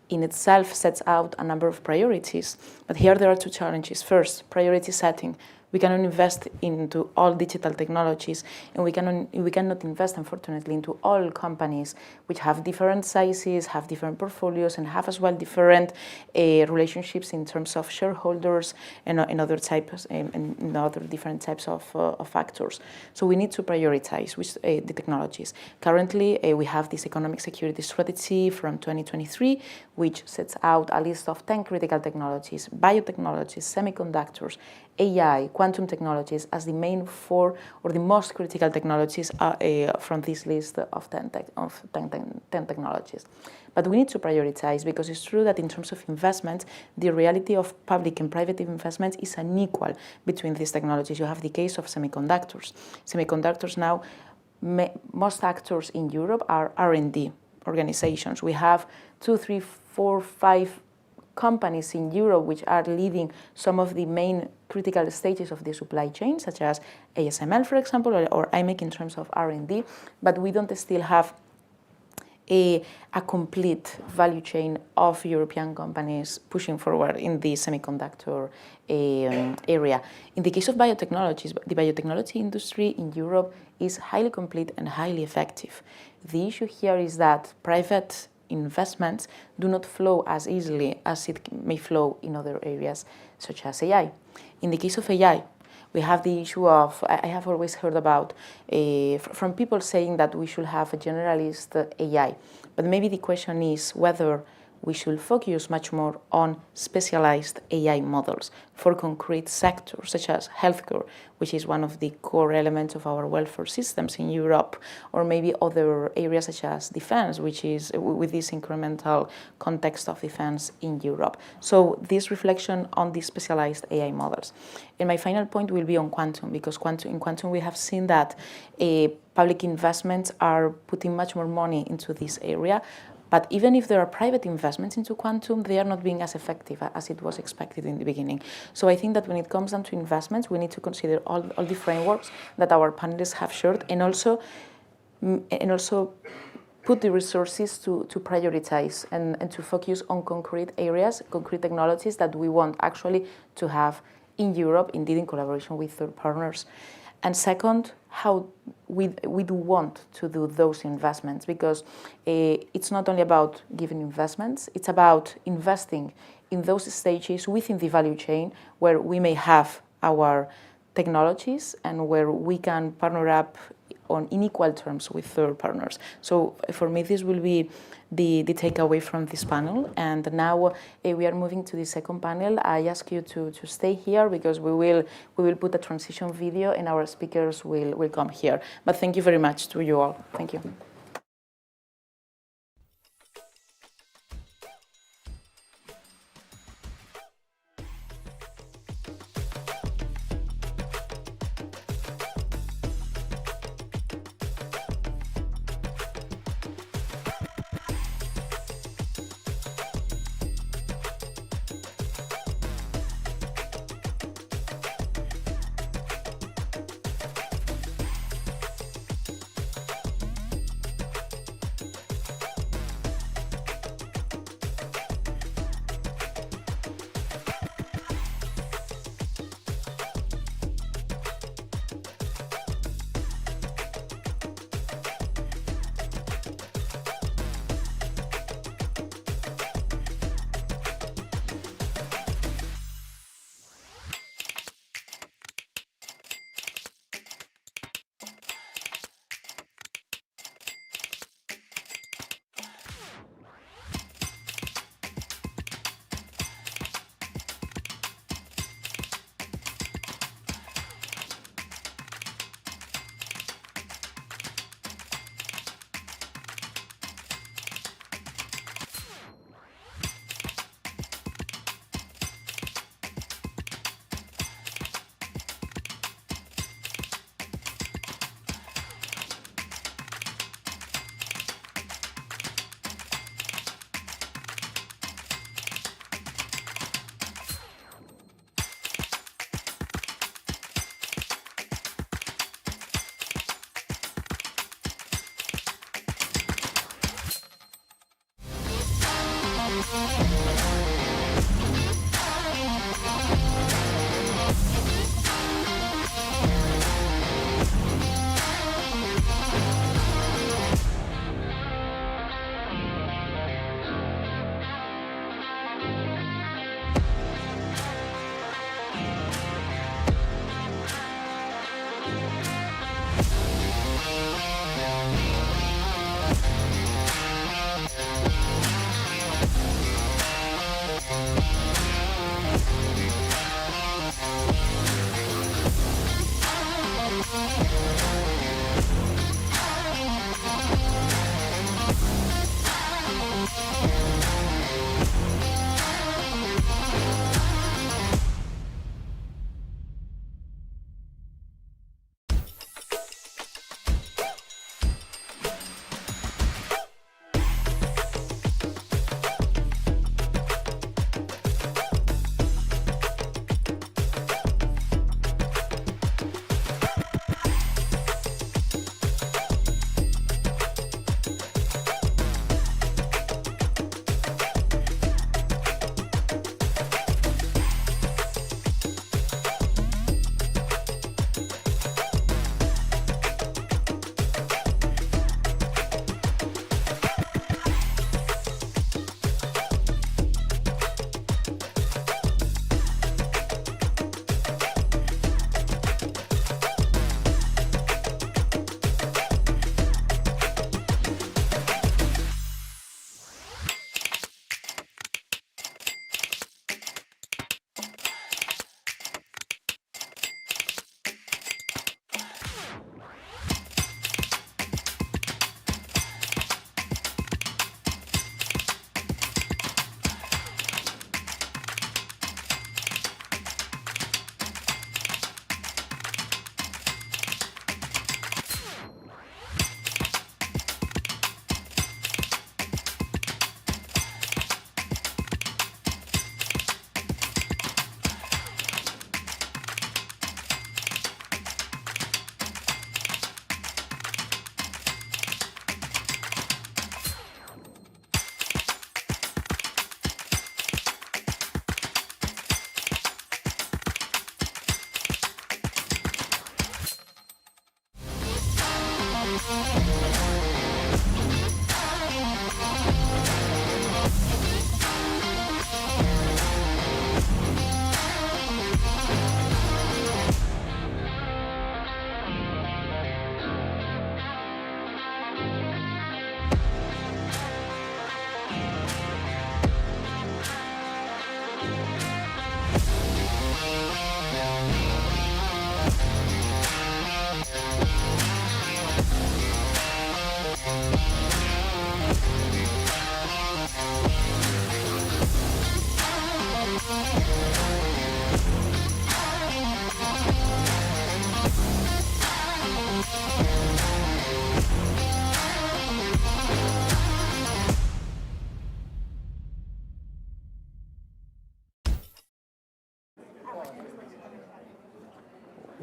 in itself sets out a number of priorities, but here there are two challenges. First, priority setting. We cannot invest into all digital technologies, and we cannot invest, unfortunately, into all companies which have different sizes, have different portfolios, and have as well different relationships in terms of shareholders and other types and other different types of factors. So we need to prioritize the technologies. Currently, we have this economic security strategy from 2023, which sets out a list of 10 critical technologies: biotechnologies, semiconductors, AI, quantum technologies as the main 4 or the most critical technologies from this list of 10 technologies. But we need to prioritize because it's true that in terms of investment, the reality of public and private investments is unequal between these technologies. You have the case of semiconductors. Semiconductors now, most actors in Europe are R&D organizations. We have 2, 3, 4, 5 companies in Europe which are leading some of the main critical stages of the supply chain, such as ASML, for example, or IMEC in terms of R&D, but we don't still have a complete value chain of European companies pushing forward in the semiconductor area. In the case of biotechnologies, the biotechnology industry in Europe is highly complete and highly effective. The issue here is that private investments do not flow as easily as it may flow in other areas, such as AI. In the case of AI, we have the issue of, I have always heard about, from people saying that we should have a generalist AI, but maybe the question is whether we should focus much more on specialized AI models for concrete sectors, such as healthcare, which is one of the core elements of our welfare systems in Europe, or maybe other areas such as defense, which is with this incremental context of defense in Europe. So this reflection on these specialized AI models. And my final point will be on quantum, because in quantum we have seen that public investments are putting much more money into this area. But even if there are private investments into quantum, they are not being as effective as it was expected in the beginning. So I think that when it comes down to investments, we need to consider all the frameworks that our panelists have shared, and also put the resources to prioritize and to focus on concrete areas, concrete technologies that we want actually to have in Europe, indeed in collaboration with third partners. And second, how we do want to do those investments, because it's not only about giving investments, it's about investing in those stages within the value chain where we may have our technologies and where we can partner up on unequal terms with third partners. So for me, this will be the takeaway from this panel. And now we are moving to the second panel. I ask you to stay here because we will put a transition video and our speakers will come here. But thank you very much to you all. Thank you.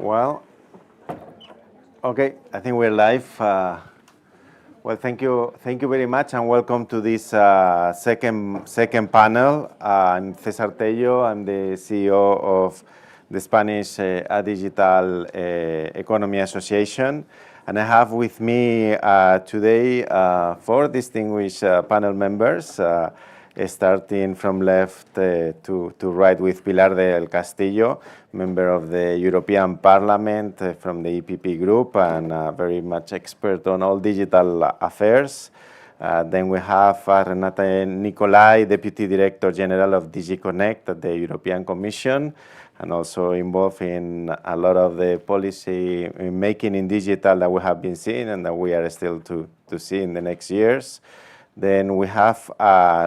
Well, okay, I think we're live. Well, thank you very much, and welcome to this second panel. I'm César Tello. I'm the CEO of the Spanish Adigital Economy Association, and I have with me today 4 distinguished panel members, starting from left to right with Pilar del Castillo, member of the European Parliament from the EPP group and very much expert on all digital affairs. Then we have Renata Nicolai, Deputy Director General of DG Connect at the European Commission, and also involved in a lot of the policy making in digital that we have been seeing and that we are still to see in the next years. Then we have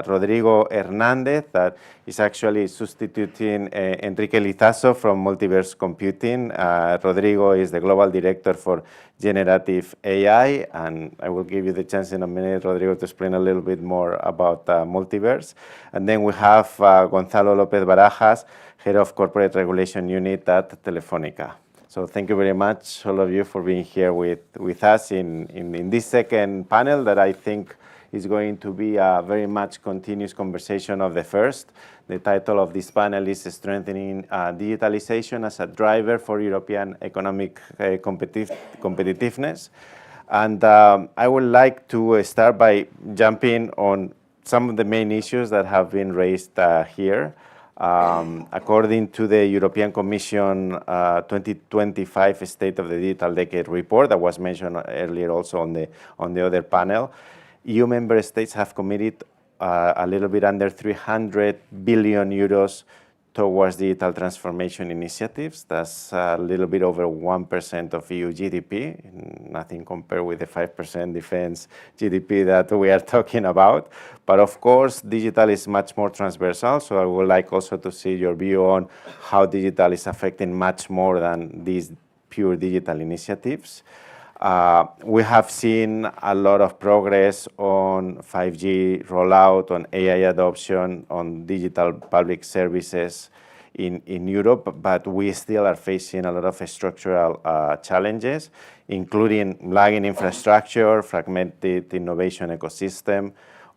Rodrigo Hernandez, that is actually substituting Enrique Lizaso from Multiverse Computing. Rodrigo is the Global Director for Generative AI, and I will give you the chance in a minute, Rodrigo, to explain a little bit more about Multiverse. And then we have Gonzalo López Barajas, Head of Corporate Regulation Unit at Telefónica. So thank you very much, all of you, for being here with us in this second panel that I think is going to be a very much continuous conversation of the first. The title of this panel is Strengthening Digitalization as a Driver for European Economic Competitiveness. And I would like to start by jumping on some of the main issues that have been raised here. According to the European Commission 2025 State of the Digital Decade report that was mentioned earlier also on the other panel, EU member states have committed a little bit under 300 billion euros towards digital transformation initiatives. That's a little bit over 1% of EU GDP, nothing compared with the 5% defense GDP that we are talking about. But of course, digital is much more transversal, so I would like also to see your view on how digital is affecting much more than these pure digital initiatives. We have seen a lot of progress on 5G rollout, on AI adoption, on digital public services in Europe, but we still are facing a lot of structural challenges, including lagging infrastructure, fragmented innovation ecosystem,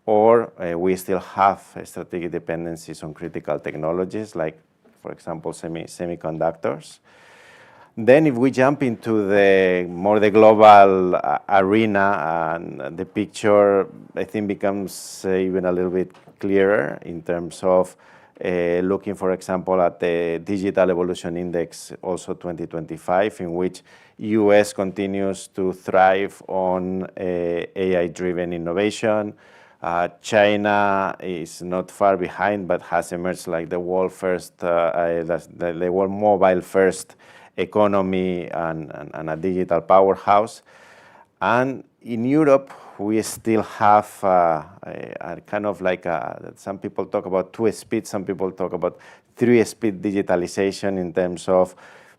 or we still have strategic dependencies on critical technologies like, for example, semiconductors. Then if we jump into the global arena, and the picture, I think, becomes even a little bit clearer in terms of looking, for example, at the Digital Evolution Index, also 2025, in which US continues to thrive on AI-driven innovation. China is not far behind, but has emerged like the world first, the world mobile first economy and a digital powerhouse. And in Europe, we still have a kind of like some people talk about 2-speed, some people talk about 3-speed digitalization in terms of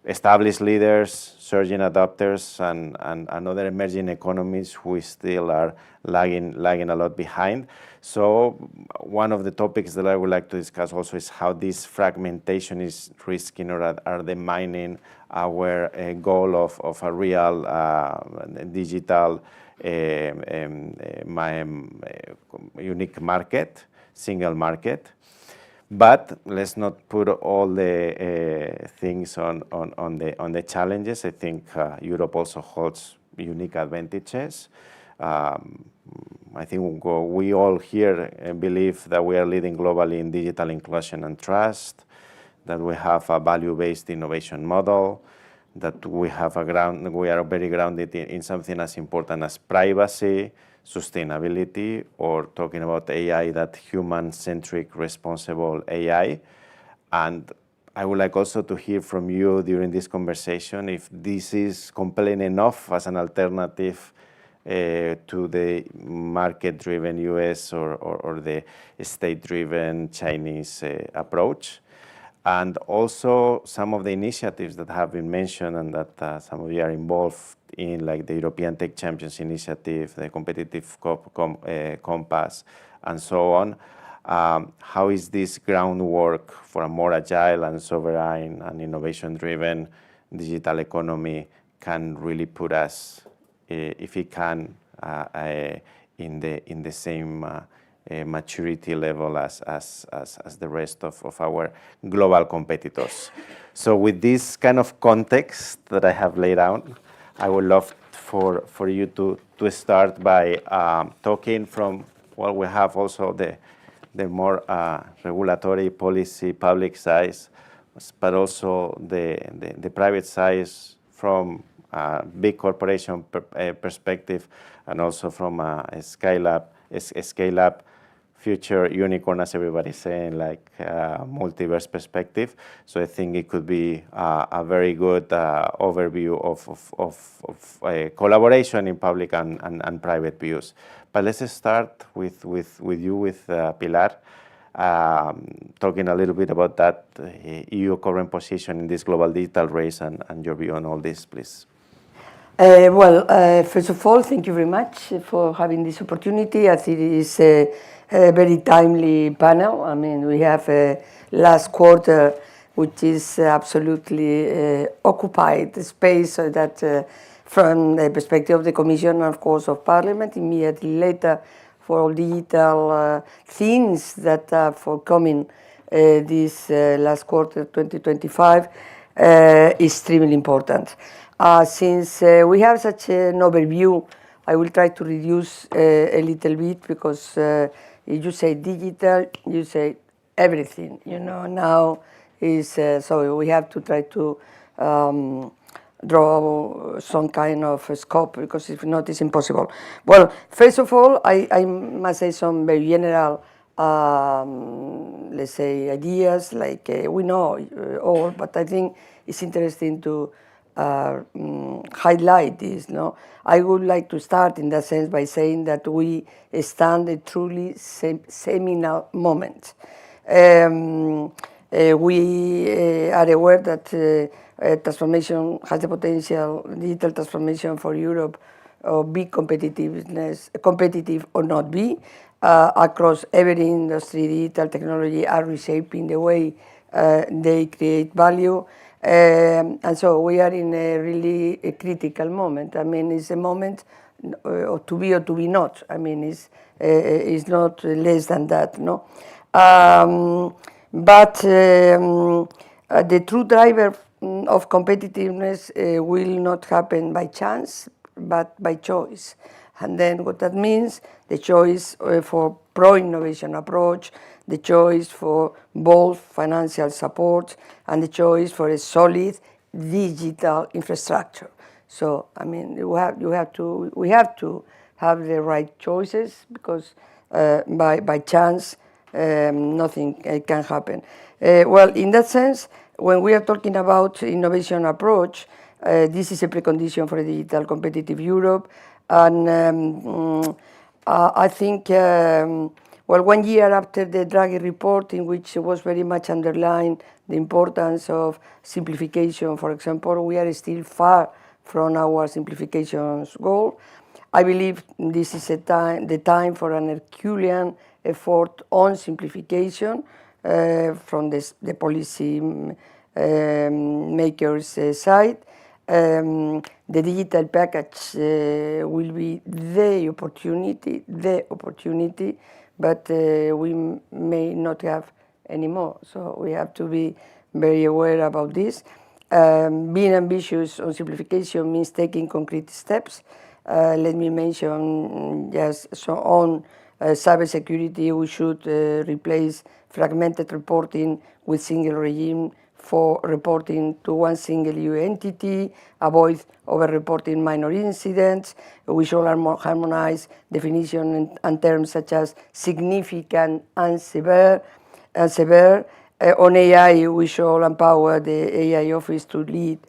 established leaders, surging adopters, and other emerging economies who still are lagging a lot behind. So one of the topics that I would like to discuss also is how this fragmentation is risking or are undermining our goal of a real digital unique market, single market. But let's not put all the things on the challenges. I think Europe also holds unique advantages. I think we all here believe that we are leading globally in digital inclusion and trust, that we have a value-based innovation model, that we are very grounded in something as important as privacy, sustainability, or talking about AI, that human-centric, responsible AI. And I would like also to hear from you during this conversation if this is compelling enough as an alternative to the market-driven US or the state-driven Chinese approach. And also some of the initiatives that have been mentioned and that some of you are involved in, like the European Tech Champions Initiative, the Competitiveness Compass, and so on. How is this groundwork for a more agile and sovereign and innovation-driven digital economy can really put us, if it can, in the same maturity level as the rest of our global competitors. So with this kind of context that I have laid out, I would love for you to start by talking from, well, we have also the more regulatory policy public size, but also the private size from big corporation perspective, and also from a scale-up future unicorn, as everybody's saying, like multiverse perspective. So I think it could be a very good overview of collaboration in public and private views. But let's start with you, with Pilar, talking a little bit about that EU current position in this global digital race and your view on all this, please. First of all, thank you very much for having this opportunity. I think it is a very timely panel. I mean, we have last quarter, which is absolutely occupied space that from the perspective of the Commission and, of course, of Parliament, immediately later for digital things that are forthcoming this last quarter 2025 extremely important. Since we have such an overview, I will try to reduce a little bit because if you say digital, you say everything. You know, now is so we have to try to draw some kind of scope because if not, it's impossible. Well, first of all, I must say some very general, let's say, ideas like we know all, but I think it's interesting to highlight this. No, I would like to start in that sense by saying that we stand a truly seminal moment. We are aware that transformation has the potential, digital transformation for Europe, be competitive or not be, across every industry. Digital technology are reshaping the way they create value. And so we are in a really critical moment. I mean, it's a moment to be or to be not. I mean, it's not less than that, no? But the true driver of competitiveness will not happen by chance, but by choice. And then what that means, the choice for pro-innovation approach, the choice for bold financial support, and the choice for a solid digital infrastructure. So, I mean, we have to have the right choices because by chance, nothing can happen. Well, in that sense, when we are talking about innovation approach, this is a precondition for a digital competitive Europe. And I think, well, 1 year after the Draghi report, in which was very much underlined the importance of simplification, for example, we are still far from our simplifications goal. I believe this is the time for an Herculean effort on simplification from the policy makers' side. The digital package will be the opportunity, but we may not have any more. So we have to be very aware about this. Being ambitious on simplification means taking concrete steps. Let me mention just so on cybersecurity. We should replace fragmented reporting with single regime for reporting to one single EU entity, avoid over-reporting minor incidents. We should harmonize definition and terms such as significant and severe. On AI, we should empower the AI office to lead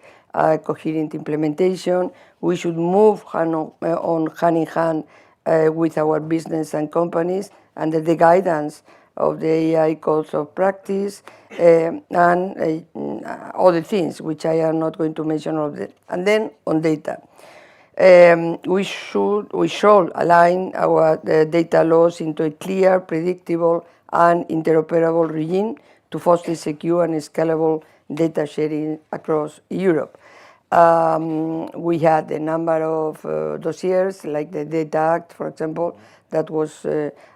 coherent implementation. We should move hand in hand with our business and companies under the guidance of the AI codes of practice and other things, which I am not going to mention all of them. And then on data. We should align our data laws into a clear, predictable, and interoperable regime to foster secure and scalable data sharing across Europe. We had a number of dossiers, like the Data Act, for example, that was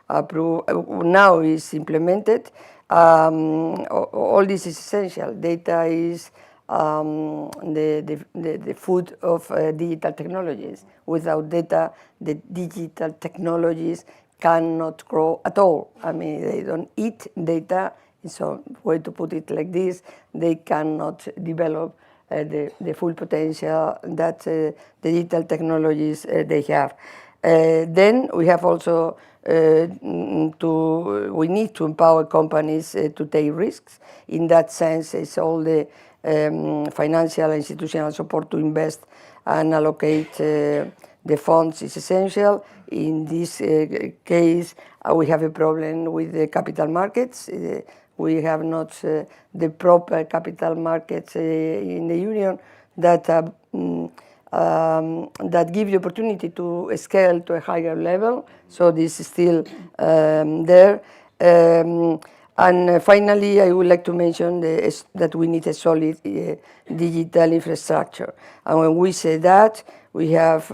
approved, now is implemented. All this is essential. Data is the food of digital technologies. Without data, the digital technologies cannot grow at all. I mean, they don't eat data, so way to put it like this, they cannot develop the full potential that the digital technologies they have. Then we have also we need to empower companies to take risks. In that sense, it's all the financial and institutional support to invest and allocate the funds is essential. In this case, we have a problem with the capital markets. We have not the proper capital markets in the Union that give the opportunity to scale to a higher level. So this is still there. And finally, I would like to mention that we need a solid digital infrastructure. And when we say that, we have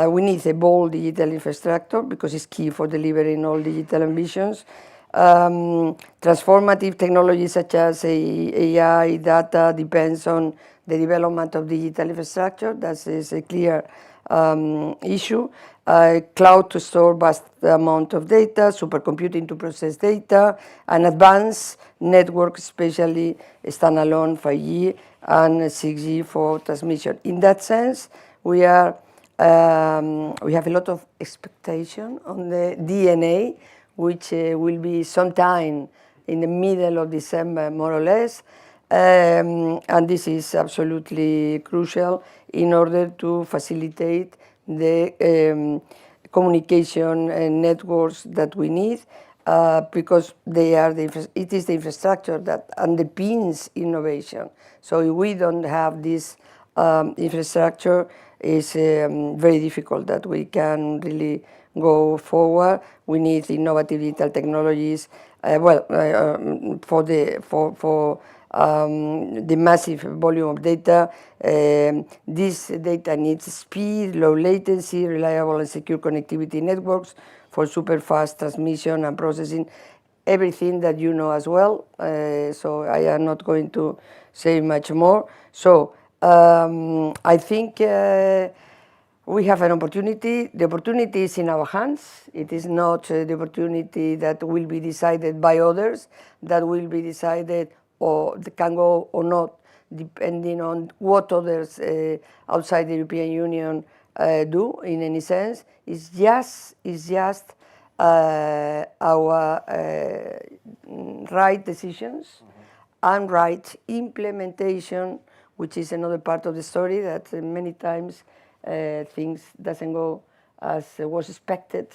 We need a bold digital infrastructure because it's key for delivering all digital ambitions. Transformative technologies such as AI, data depends on the development of digital infrastructure. That is a clear issue. Cloud to store vast amount of data, supercomputing to process data, and advanced network, especially standalone 5G and 6G for transmission. In that sense, we have a lot of expectation on the DNA, which will be sometime in the middle of December, more or less. And this is absolutely crucial in order to facilitate the communication networks that we need, because it is the infrastructure that underpins innovation. So if we don't have this infrastructure, it's very difficult that we can really go forward. We need innovative digital technologies. For the massive volume of data, this data needs speed, low latency, reliable and secure connectivity networks for super fast transmission and processing, everything that you know as well. So I am not going to say much more. So I think we have an opportunity. The opportunity is in our hands. It is not the opportunity that will be decided by others, that will be decided or can go or not, depending on what others outside the European Union do, in any sense. It's just our right decisions and right implementation, which is another part of the story that many times things doesn't go as was expected,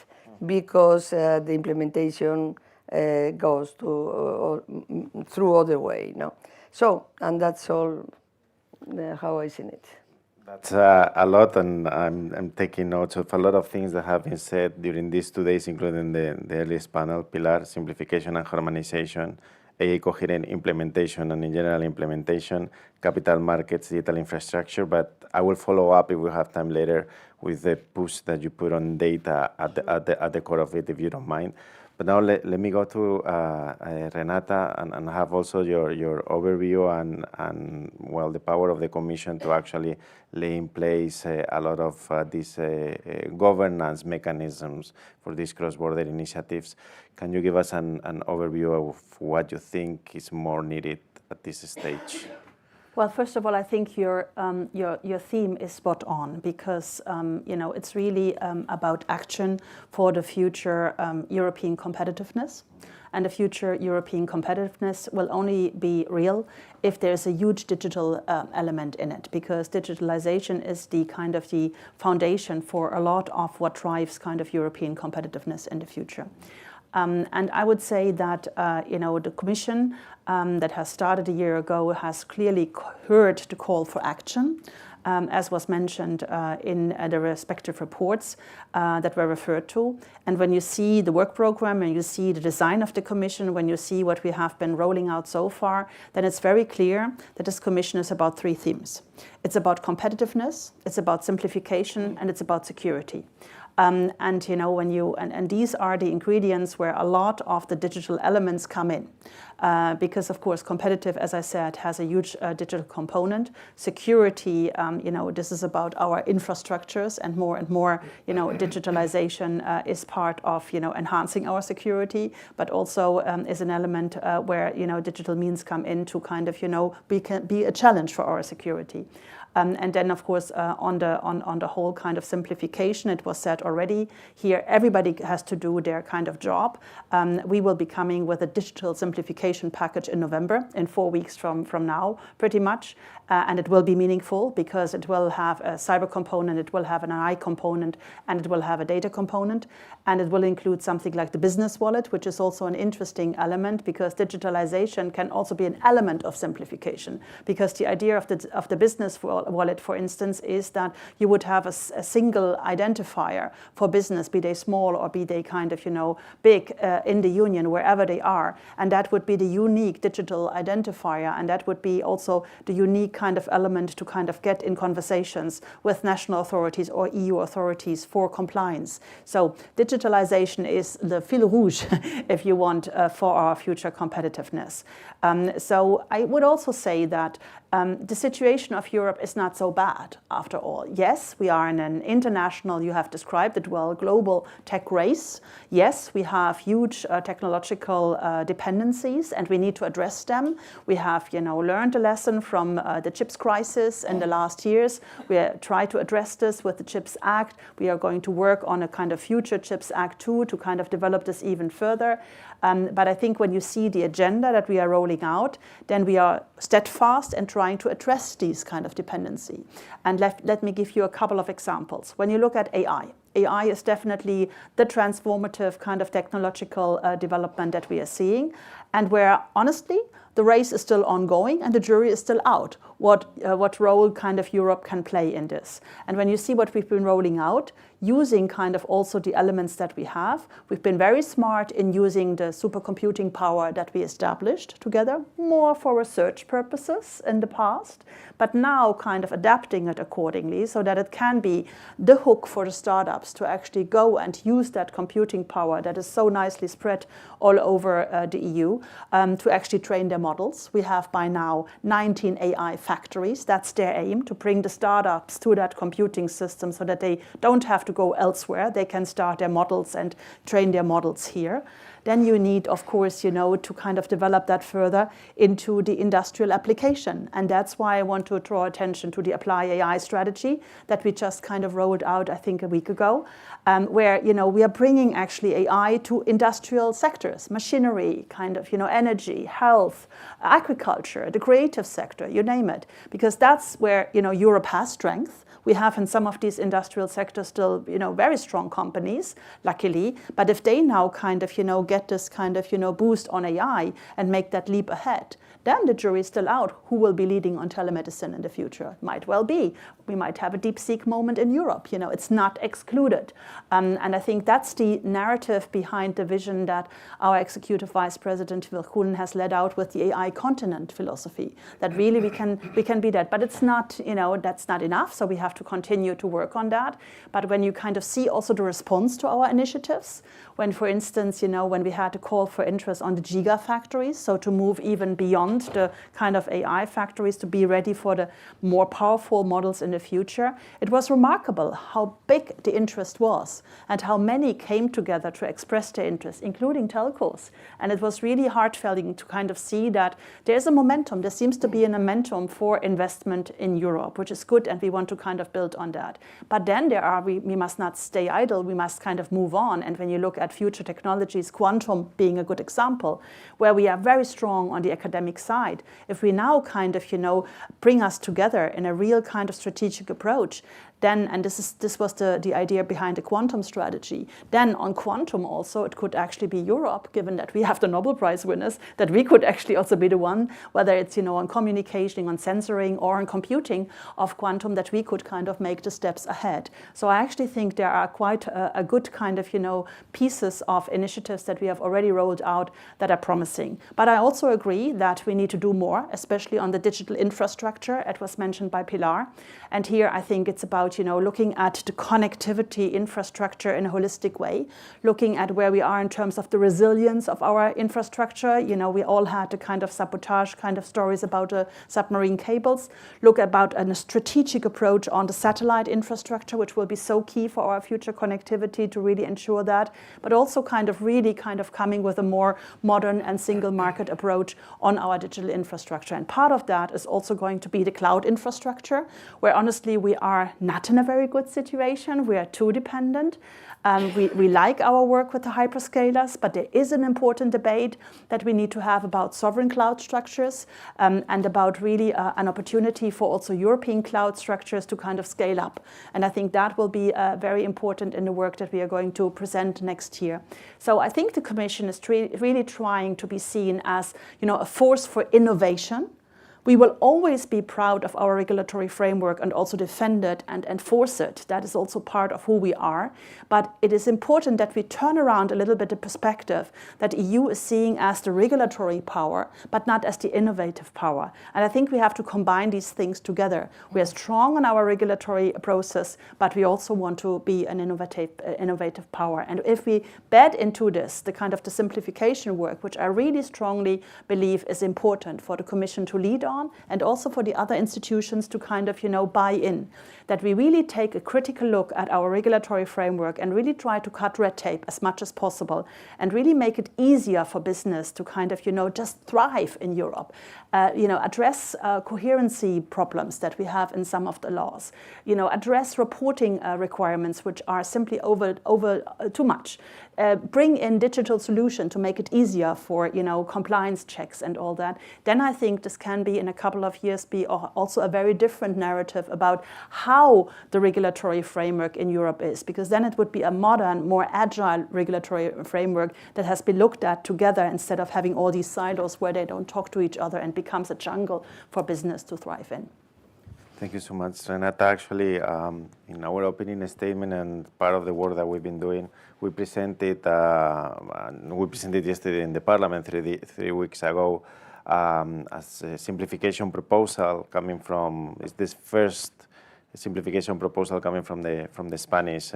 because the implementation goes through other way. No? So, and that's all how I see it. That's a lot, and I'm taking notes of a lot of things that have been said during these 2 days, including the earliest panel, Pilar, simplification and harmonization, AI coherent implementation, and in general implementation, capital markets, digital infrastructure. But I will follow up, if we have time later, with the push that you put on data at the core of it, if you don't mind. But now let me go to Renata and have also your overview and well, the power of the Commission to actually lay in place a lot of these governance mechanisms for these cross-border initiatives. Can you give us an overview of what you think is more needed at this stage? Well, first of all, I think your theme is spot on, because it's really about action for the future European competitiveness. And the future European competitiveness will only be real if there's a huge digital element in it, because digitalization is the kind of the foundation for a lot of what drives kind of European competitiveness in the future. And I would say that the Commission that has started a year ago has clearly heard the call for action, as was mentioned in the respective reports that were referred to. And when you see the work program and you see the design of the Commission, when you see what we have been rolling out so far, then it's very clear that this Commission is about 3 themes. It's about competitiveness, it's about simplification, and it's about security. And these are the ingredients where a lot of the digital elements come in, because of course competitive, as I said, has a huge digital component. Security, this is about our infrastructures, and more, digitalization is part of enhancing our security, but also is an element where digital means come in to kind of be a challenge for our security. And then, of course, on the whole kind of simplification, it was said already, here everybody has to do their kind of job. We will be coming with a digital simplification package in November, in 4 weeks from now, pretty much. And it will be meaningful, because it will have a cyber component, it will have an AI component, and it will have a data component. And it will include something like the business wallet, which is also an interesting element, because digitalization can also be an element of simplification. Because the idea of the business wallet, for instance, is that you would have a single identifier for business, be they small or be they kind of, big in the union, wherever they are. And that would be the unique digital identifier. And that would be also the unique kind of element to kind of get in conversations with national authorities or EU authorities for compliance. So digitalization is the fil rouge, if you want, for our future competitiveness. So I would also say that the situation of Europe is not so bad after all. Yes, we are in an international, you have described it well, global tech race. Yes, we have huge technological dependencies and we need to address them. We have, learned a lesson from the chips crisis in the last years. We try to address this with the CHIPS Act. We are going to work on a kind of future CHIPS Act 2 to kind of develop this even further. But I think when you see the agenda that we are rolling out, then we are steadfast and trying to address these kind of dependency. And let me give you a couple of examples. When you look at AI, AI is definitely the transformative kind of technological development that we are seeing, and where honestly the race is still ongoing and the jury is still out. What role kind of Europe can play in this? And when you see what we've been rolling out, using kind of also the elements that we have, we've been very smart in using the supercomputing power that we established together, more for research purposes in the past, but now kind of adapting it accordingly so that it can be the hook for the startups to actually go and use that computing power that is so nicely spread all over the EU to actually train their models. We have by now 19 AI factories. That's their aim, to bring the startups to that computing system so that they don't have to go elsewhere. They can start their models and train their models here. Then you need, of course, to kind of develop that further into the industrial application. And that's why I want to draw attention to the Apply AI strategy that we just kind of rolled out, I think, a week ago, where, we are bringing actually AI to industrial sectors, machinery, kind of, energy, health, agriculture, the creative sector, you name it, because that's where, Europe has strength. We have in some of these industrial sectors still, very strong companies, luckily. But if they now kind of, get this kind of, boost on AI and make that leap ahead, then the jury is still out. Who will be leading on telemedicine in the future? Might well be. We might have a DeepSeek moment in Europe. It's not excluded. And I think that's the narrative behind the vision that our Executive Vice President Virkunen has led out with the AI continent philosophy. That really we can be that. But it's not, that's not enough. So we have to continue to work on that. But when you kind of see also the response to our initiatives, when, for instance, when we had to call for interest on the gigafactories, so to move even beyond the kind of AI factories to be ready for the more powerful models in the future, it was remarkable how big the interest was and how many came together to express their interest, including telcos. And it was really heartfelt to kind of see that there's a momentum. There seems to be a momentum for investment in Europe, which is good, and we want to kind of build on that. But then we must not stay idle. We must kind of move on. And when you look at future technologies, quantum being a good example, where we are very strong on the academic side. If we now kind of, bring us together in a real kind of strategic approach, then, and this was the idea behind the quantum strategy, then on quantum also it could actually be Europe, given that we have the Nobel Prize winners, that we could actually also be the one, whether it's on communication, on sensoring, or on computing of quantum, that we could kind of make the steps ahead. So I actually think there are quite a good kind of pieces of initiatives that we have already rolled out that are promising. But I also agree that we need to do more, especially on the digital infrastructure. It was mentioned by Pilar, and here I think it's about looking at the connectivity infrastructure in a holistic way, looking at where we are in terms of the resilience of our infrastructure. We all had the kind of sabotage kind of stories about the submarine cables. Look about a strategic approach on the satellite infrastructure, which will be so key for our future connectivity to really ensure that, but also kind of really kind of coming with a more modern and single market approach on our digital infrastructure. And part of that is also going to be the cloud infrastructure, where honestly we are not in a very good situation. We are too dependent. We like our work with the hyperscalers, but there is an important debate that we need to have about sovereign cloud structures and about really an opportunity for also European cloud structures to kind of scale up. And I think that will be very important in the work that we are going to present next year. So I think the Commission is really trying to be seen as a force for innovation, We will always be proud of our regulatory framework and also defend it and enforce it. That is also part of who we are. But it is important that we turn around a little bit the perspective that EU is seeing as the regulatory power, but not as the innovative power. And I think we have to combine these things together. We are strong on our regulatory process, but we also want to be an innovative power. And if we bet into this, the kind of the simplification work, which I really strongly believe is important for the Commission to lead on, and also for the other institutions to kind of, buy in, that we really take a critical look at our regulatory framework and really try to cut red tape as much as possible and really make it easier for business to kind of, just thrive in Europe. Address coherency problems that we have in some of the laws. Address reporting requirements which are simply over too much. Bring in digital solution to make it easier for compliance checks and all that. Then I think this can be in a couple of years be also a very different narrative about how the regulatory framework in Europe is, because then it would be a modern, more agile regulatory framework that has been looked at together instead of having all these silos where they don't talk to each other and becomes a jungle for business to thrive in. Thank you so much, Renata. Actually, in our opinion statement and part of the work that we've been doing, we presented yesterday in the Parliament 3 weeks ago as a simplification proposal coming from, is this first simplification proposal coming from the Spanish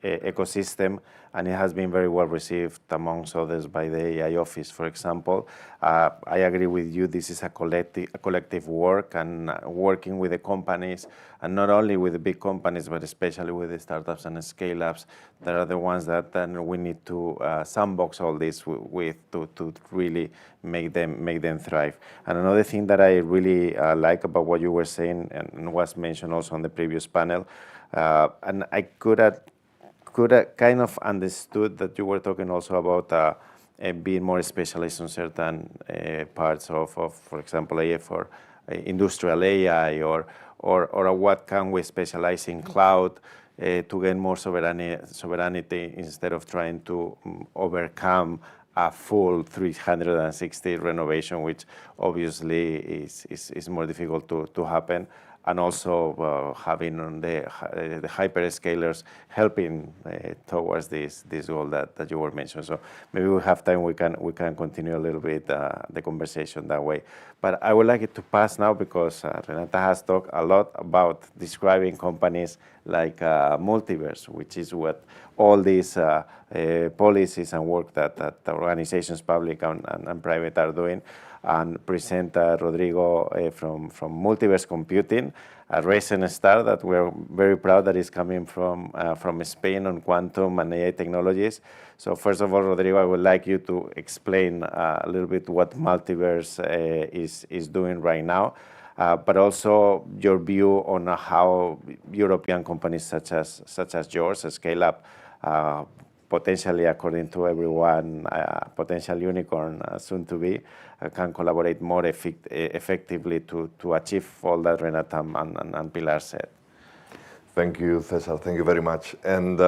ecosystem, and it has been very well received amongst others by the AI office, for example. I agree with you, this is a collective work, and working with the companies, and not only with the big companies, but especially with the startups and the scale-ups that are the ones that then we need to sandbox all this with to really make them thrive. And another thing that I really like about what you were saying, and was mentioned also on the previous panel, and I could have kind of understood that you were talking also about being more specialized on certain parts of, for example, AI for industrial AI, or what can we specialize in cloud to gain more sovereignty instead of trying to overcome a full 360 renovation, which obviously is more difficult to happen. And also having the hyperscalers helping towards this goal that you were mentioning. So maybe we have time, we can continue a little bit the conversation that way. But I would like it to pass now because Renata has talked a lot about describing companies like Multiverse, which is what all these policies and work that the organizations, public and private, are doing. And present Rodrigo from Multiverse Computing, a recent start that we're very proud that is coming from Spain on quantum and AI technologies. So first of all, Rodrigo, I would like you to explain a little bit what Multiverse is doing right now, but also your view on how European companies such as yours, scale up, potentially, according to everyone, potential unicorn soon to be, can collaborate more effectively to achieve all that Renata and Pilar said. Thank you, Cesar. Thank you very much. And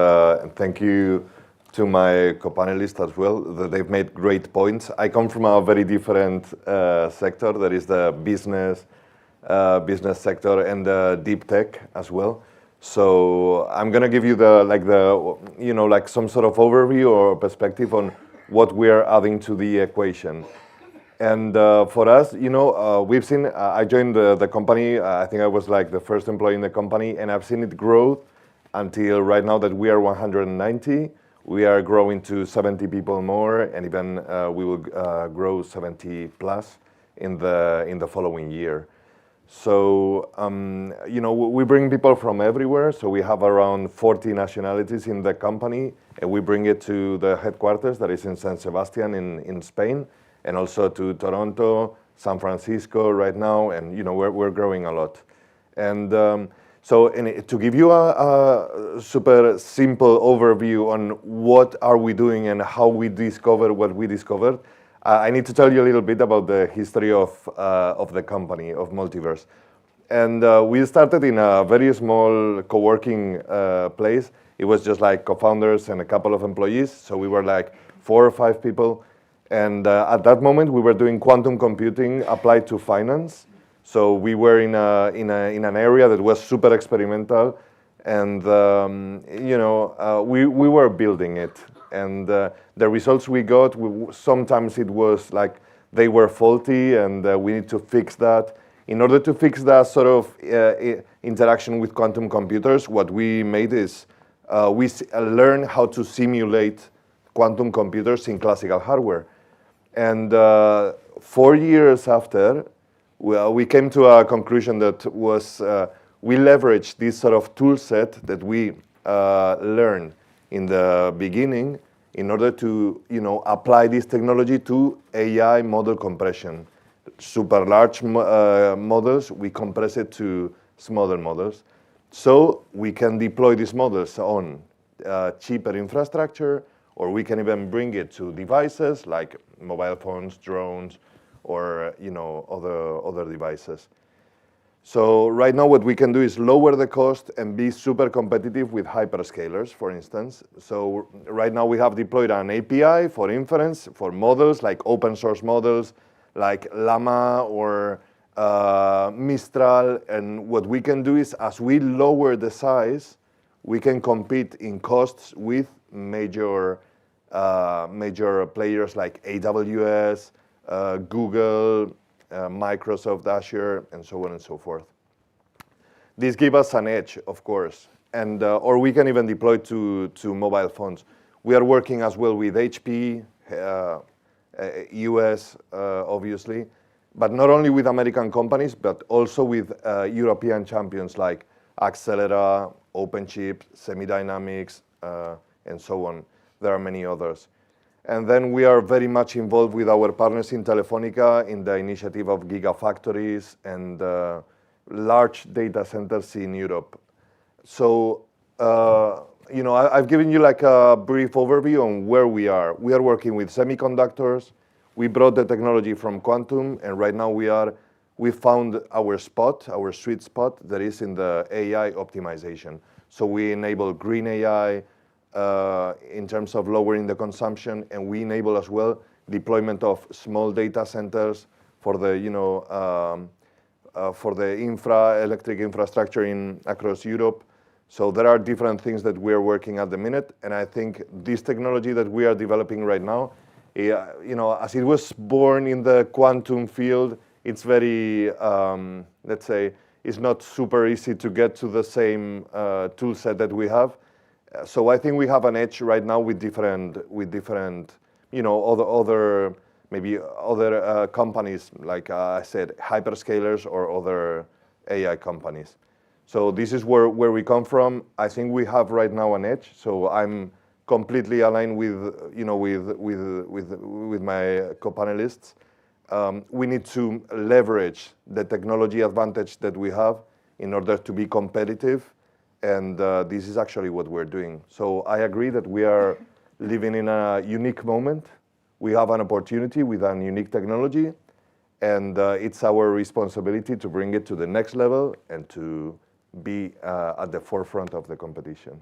thank you to my co-panelists as well. They've made great points. I come from a very different sector, that is the business sector and the deep tech as well. So I'm gonna give you some sort of overview or perspective on what we are adding to the equation. And for us, we've seen, I joined the company, I think I was like the first employee in the company, and I've seen it grow until right now that we are 190. We are growing to 70 people more, and even we will grow 70 plus in the following year. So, we bring people from everywhere. So we have around 40 nationalities in the company, and we bring it to the headquarters that is in San Sebastian in Spain, and also to Toronto, San Francisco right now, and we're growing a lot. And to give you a super simple overview on what are we doing and how we discover what we discovered, I need to tell you a little bit about the history of the company, of Multiverse. And we started in a very small co-working place. It was just like co-founders and a couple of employees. So we were like 4 or 5 people. And at that moment, we were doing quantum computing applied to finance. So we were in an area that was super experimental, and we were building it. And the results we got, sometimes it was like they were faulty, and we need to fix that. In order to fix that sort of interaction with quantum computers, what we made is we learned how to simulate quantum computers in classical hardware. And 4 years after, we came to a conclusion that was we leveraged this sort of tool set that we learned in the beginning in order to apply this technology to AI model compression. Super large models, we compress it to smaller models. So we can deploy these models on cheaper infrastructure, or we can even bring it to devices like mobile phones, drones, or other devices. So right now what we can do is lower the cost and be super competitive with hyperscalers, for instance. So right now we have deployed an API for inference for models like open source models like Llama or Mistral. And what we can do is, as we lower the size, we can compete in costs with major players like AWS, Google, Microsoft Azure, and so on and so forth. This gives us an edge, of course, and or we can even deploy to mobile phones. We are working as well with HP, US, obviously, but not only with American companies, but also with European champions like Accelera, OpenChip, Semidynamics, and so on. There are many others. And then we are very much involved with our partners in Telefonica in the initiative of gigafactories and large data centers in Europe. So, I've given you like a brief overview on where we are. We are working with semiconductors. We brought the technology from quantum, and right now we found our spot, our sweet spot that is in the AI optimization. So we enable green AI, in terms of lowering the consumption, and we enable as well deployment of small data centers for the electric infrastructure across Europe. So there are different things that we are working at the minute, and I think this technology that we are developing right now, as it was born in the quantum field, it's very, let's say, it's not super easy to get to the same tool set that we have. So I think we have an edge right now with different, other companies, like I said, hyperscalers or other AI companies. So this is where we come from. I think we have right now an edge. So I'm completely aligned with my co-panelists. We need to leverage the technology advantage that we have in order to be competitive. And this is actually what we're doing. So I agree that we are living in a unique moment. We have an opportunity with a unique technology, and it's our responsibility to bring it to the next level and to be at the forefront of the competition.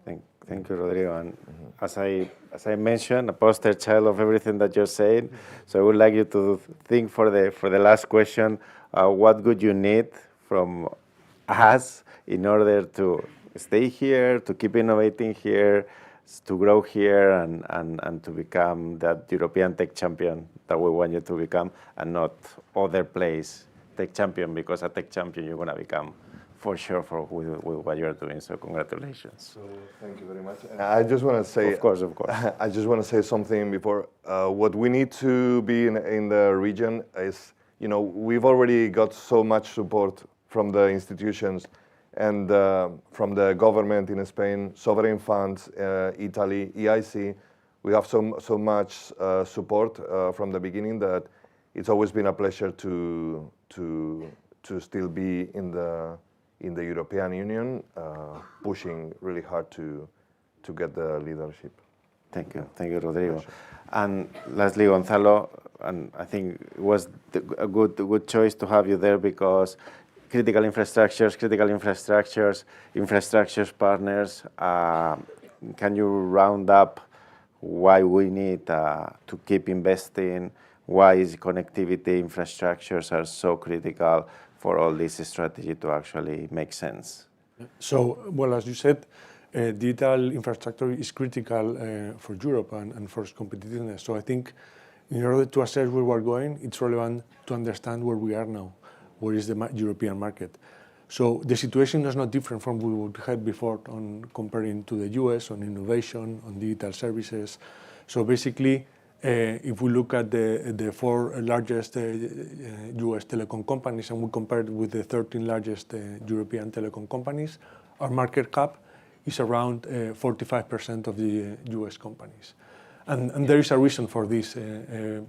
Thank you, Rodrigo. And as I mentioned, a poster child of everything that you're saying. So I would like you to think for the last question, what would you need from us in order to stay here, to keep innovating here, to grow here, and to become that European tech champion that we want you to become, and not other place tech champion, because a tech champion you're going to become for sure with what you're doing. So congratulations. So thank you very much. And I just want to say, of course. I just want to say something before. What we need to be in the region is, we've already got so much support from the institutions and from the government in Spain, sovereign funds, Italy, EIC. We have so much support from the beginning that it's always been a pleasure to still be in the European Union, pushing really hard to get the leadership. Thank you, Rodrigo. And lastly, Gonzalo, and I think it was a good choice to have you there, because critical infrastructures, partners. Can you round up why we need to keep investing, why is connectivity infrastructures are so critical for all this strategy to actually make sense. So, well, as you said, digital infrastructure is critical for Europe and for competitiveness. So I think in order to assess where we're going, it's relevant to understand where we are now, where is the European market. So the situation is not different from what we had before on comparing to the US on innovation, on digital services. So basically, if we look at the 4 largest US telecom companies and we compare it with the 13 largest European telecom companies, our market cap is around 45% of the US companies. And there is a reason for this.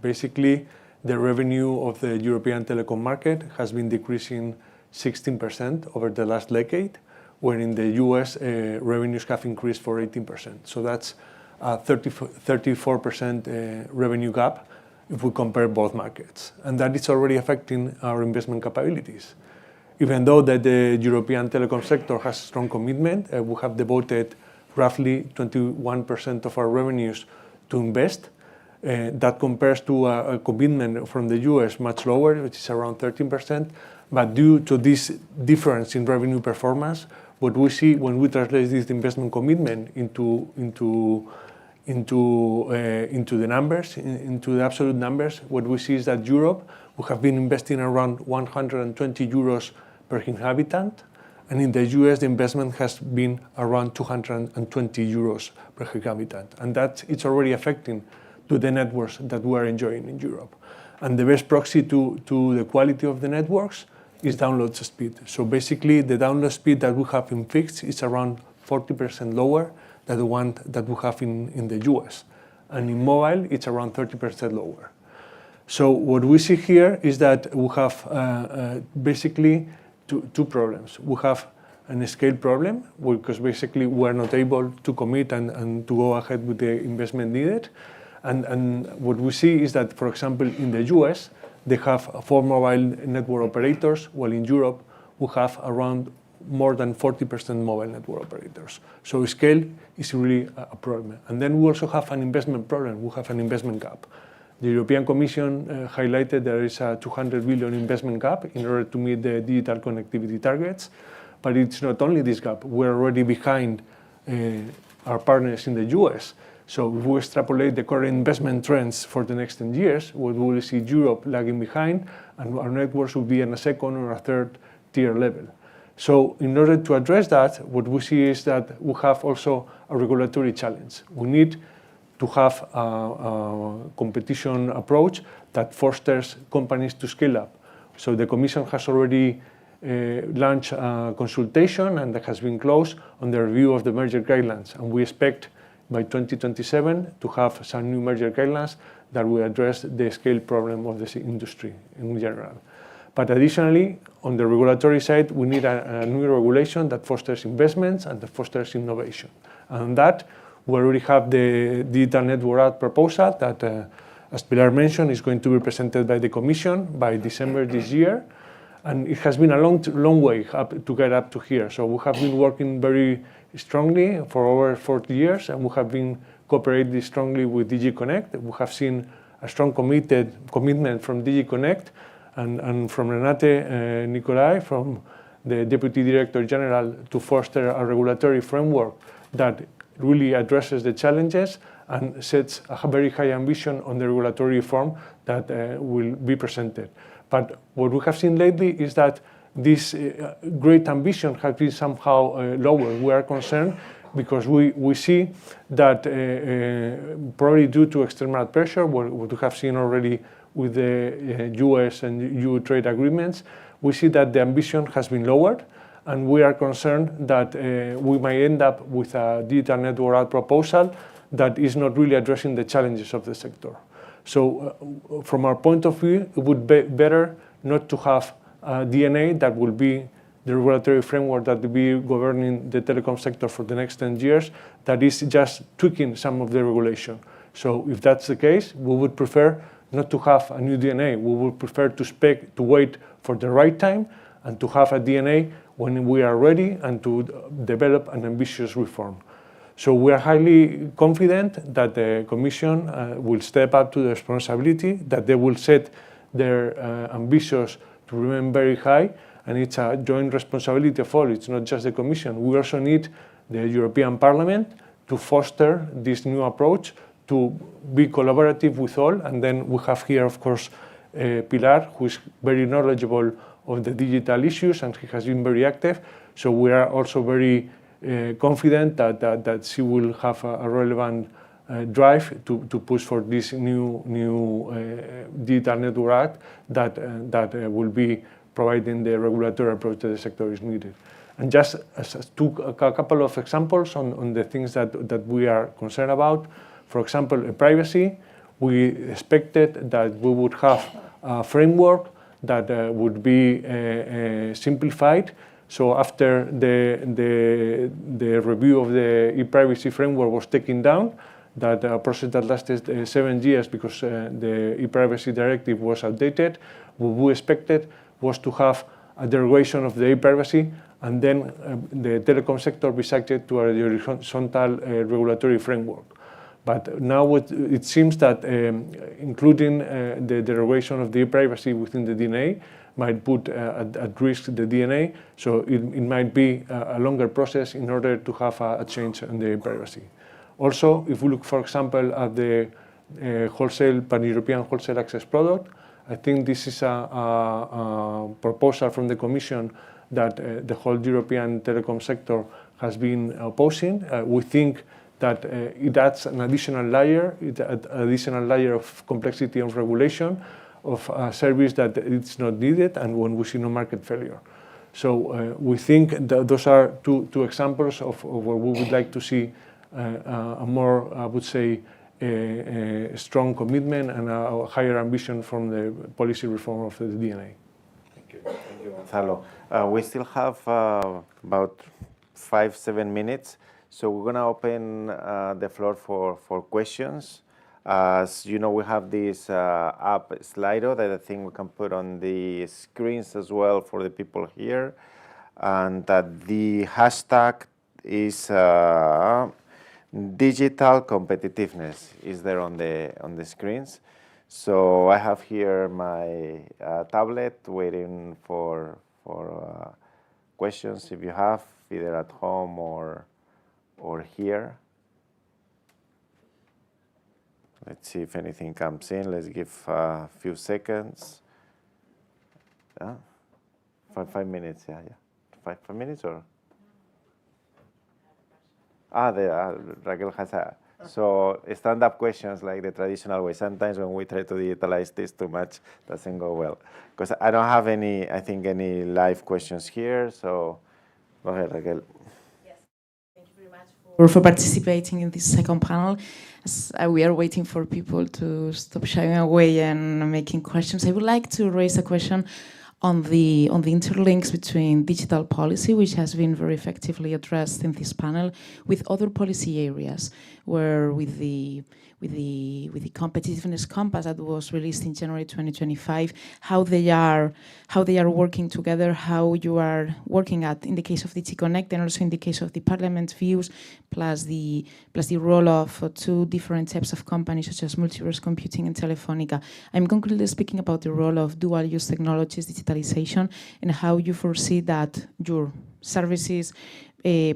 Basically, the revenue of the European telecom market has been decreasing 16% over the last decade, when in the US revenues have increased for 18%. So that's a 34% revenue gap if we compare both markets. And that is already affecting our investment capabilities. Even though that the European telecom sector has strong commitment, we have devoted roughly 21% of our revenues to invest. That compares to a commitment from the US much lower, which is around 13%. But due to this difference in revenue performance, what we see when we translate this investment commitment into the numbers, into the absolute numbers, what we see is that Europe, we have been investing around 120 euros per inhabitant, and in the US, the investment has been around 220 euros per inhabitant, and it's already affecting to the networks that we are enjoying in Europe. And the best proxy to the quality of the networks is download speed. So basically, the download speed that we have in fixed is around 40% lower than the one that we have in the US. And in mobile, it's around 30% lower. So what we see here is that we have basically two problems. We have a scale problem, because basically we're not able to commit and to go ahead with the investment needed. And what we see is that, for example, in the US, they have 4 mobile network operators, while in Europe, we have around more than 40% mobile network operators. So scale is really a problem. And then we also have an investment problem. We have an investment gap. The European Commission highlighted there is a 200 billion investment gap in order to meet the digital connectivity targets. But it's not only this gap. We're already behind our partners in the US. So if we extrapolate the current investment trends for the next 10 years, we will see Europe lagging behind, and our networks will be in a second or a third tier level. So in order to address that, what we see is that we have also a regulatory challenge. We need to have a competition approach that fosters companies to scale up. So the Commission has already launched a consultation, and that has been closed on the review of the merger guidelines. And we expect by 2027 to have some new merger guidelines that will address the scale problem of this industry in general. But additionally, on the regulatory side, we need a new regulation that fosters investments and that fosters innovation. And that, we already have the Digital Network Act proposal that, as Pilar mentioned, is going to be presented by the Commission by December this year. And it has been a long way to get up to here. So we have been working very strongly for over 40 years, and we have been cooperating strongly with DG Connect. We have seen a strong commitment from DG Connect and from Renate Nicolai, from the Deputy Director General, to foster a regulatory framework that really addresses the challenges and sets a very high ambition on the regulatory reform that will be presented. But what we have seen lately is that this great ambition has been somehow lower. We are concerned because we see that probably due to external pressure, what we have seen already with the US and EU trade agreements, we see that the ambition has been lowered, and we are concerned that we might end up with a Digital Network Act proposal that is not really addressing the challenges of the sector. So from our point of view, it would be better not to have a DNA that will be the regulatory framework that will be governing the telecom sector for the next 10 years, that is just tweaking some of the regulation. So if that's the case, we would prefer not to have a new DNA. We would prefer to wait for the right time and to have a DNA when we are ready and to develop an ambitious reform. So we are highly confident that the Commission will step up to the responsibility, that they will set their ambitions to remain very high, and it's a joint responsibility of all. It's not just the Commission. We also need the European Parliament to foster this new approach, to be collaborative with all. And then we have here, of course, Pilar, who is very knowledgeable of the digital issues, and he has been very active. So we are also very confident that she will have a relevant drive to push for this new Digital Network Act that will be providing the regulatory approach that the sector is needed. And just a couple of examples on the things that we are concerned about. For example, privacy. We expected that we would have a framework that would be simplified. So after the review of the e-privacy framework was taken down, that process that lasted 7 years because the e-privacy directive was outdated, what we expected was to have a derogation of the e-privacy, and then the telecom sector be subject to a horizontal regulatory framework. But now it seems that including the derogation of the e-privacy within the DNA might put at risk the DNA, so it might be a longer process in order to have a change in the privacy. Also, if we look, for example, at the pan-European wholesale access product, I think this is a proposal from the Commission that the whole European telecom sector has been opposing. We think that it adds an additional layer, of complexity of regulation of a service that it's not needed, and when we see no market failure. So we think that those are two examples of where we would like to see a more, I would say, a strong commitment and a higher ambition from the policy reform of the DNA. Thank you. Thank you, Gonzalo. We still have about 5-7 minutes. So we're going to open the floor for questions. As you know, we have this app Slido that I think we can put on the screens as well for the people here. And that the hashtag is digital competitiveness is there on the screens. So I have here my tablet waiting for questions if you have, either at home or here. Let's see if anything comes in. Let's give a few seconds. 5 minutes, yeah. 5 minutes or? Raquel has so stand-up questions like the traditional way. Sometimes when we try to digitalize this too much, doesn't go well. Because I don't have any live questions here, so go ahead, Raquel. Yes, thank you very much for participating in this second panel. As we are waiting for people to stop shying away and making questions, I would like to raise a question on the interlinks between digital policy, which has been very effectively addressed in this panel, with other policy areas, where with the Competitiveness Compass that was released in January 2025, how they are working together, how you are working in the case of DigiConnect and also in the case of the Parliament views, plus the role of two different types of companies such as Multiverse Computing and Telefonica. I'm concretely speaking about the role of dual-use technologies, digitalization, and how you foresee that your services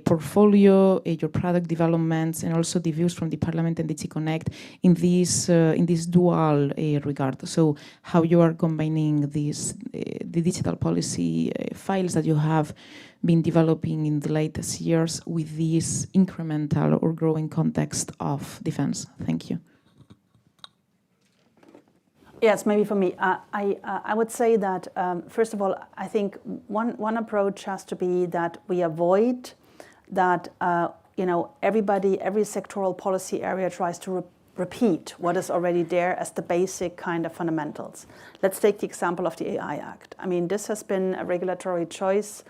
portfolio, your product developments, and also the views from the Parliament and DigiConnect in this dual regard. So how you are combining the digital policy files that you have been developing in the latest years with this incremental or growing context of defense. Thank you. Yes, maybe for me. I would say that, first of all, I think one approach has to be that we avoid that, every sectoral policy area tries to repeat what is already there as the basic kind of fundamentals. Let's take the example of the AI Act. I mean, this has been a regulatory choice,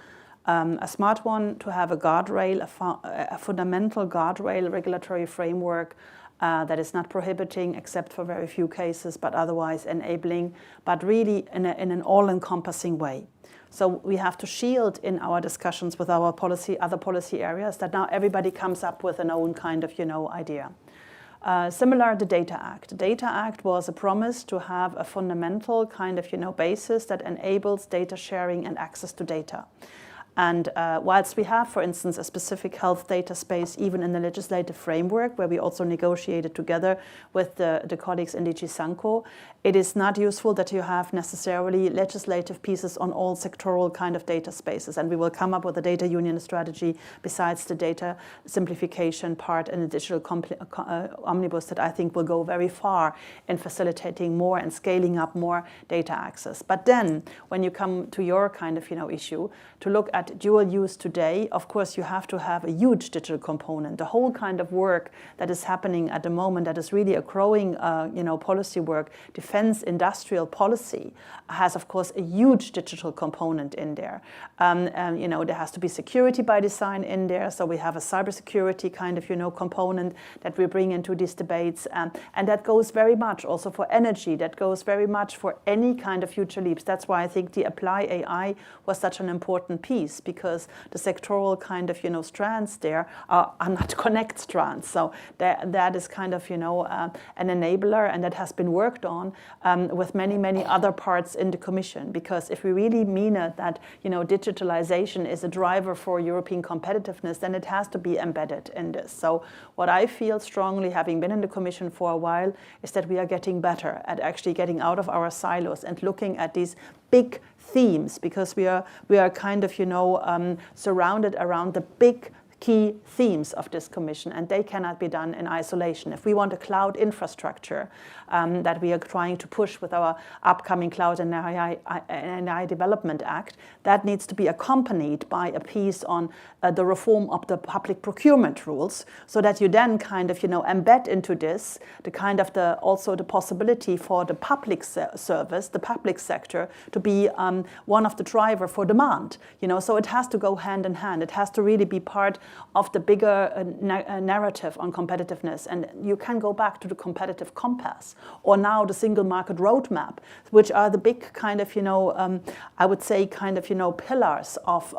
a smart one, to have a guardrail, a fundamental guardrail regulatory framework that is not prohibiting except for very few cases, but otherwise enabling, but really in an all-encompassing way. So we have to shield in our discussions with our other policy areas that now everybody comes up with an own kind of, idea. Similar, the Data Act. The Data Act was a promise to have a fundamental kind of, basis that enables data sharing and access to data. And whilst we have, for instance, a specific health data space, even in the legislative framework, where we also negotiated together with the colleagues in DG Sanco, it is not useful that you have necessarily legislative pieces on all sectoral kind of data spaces. And we will come up with a data union strategy besides the data simplification part and the digital omnibus that I think will go very far in facilitating more and scaling up more data access. But then when you come to your kind of issue, to look at dual use today, of course, you have to have a huge digital component. The whole kind of work that is happening at the moment that is really a growing policy work, defense industrial policy, has, of course, a huge digital component in there. There has to be security by design in there. So we have a cybersecurity kind of, component that we bring into these debates. And that goes very much also for energy. That goes very much for any kind of future leaps. That's why I think the Apply AI was such an important piece, because the sectoral kind of, strands there are not connect strands. So that is kind of, an enabler, and that has been worked on with many, many other parts in the Commission. Because if we really mean it that, digitalization is a driver for European competitiveness, then it has to be embedded in this. So what I feel strongly, having been in the Commission for a while, is that we are getting better at actually getting out of our silos and looking at these big themes, because we are kind of, surrounded around the big key themes of this Commission, and they cannot be done in isolation. If we want a cloud infrastructure that we are trying to push with our upcoming Cloud and AI Development Act, that needs to be accompanied by a piece on the reform of the public procurement rules, so that you then kind of, embed into this the kind of also the possibility for the public service, the public sector, to be one of the driver for demand. So it has to go hand in hand. It has to really be part of the bigger narrative on competitiveness. And you can go back to the Competitive Compass, or now the Single Market Roadmap, which are the big kind of, I would say kind of, pillars of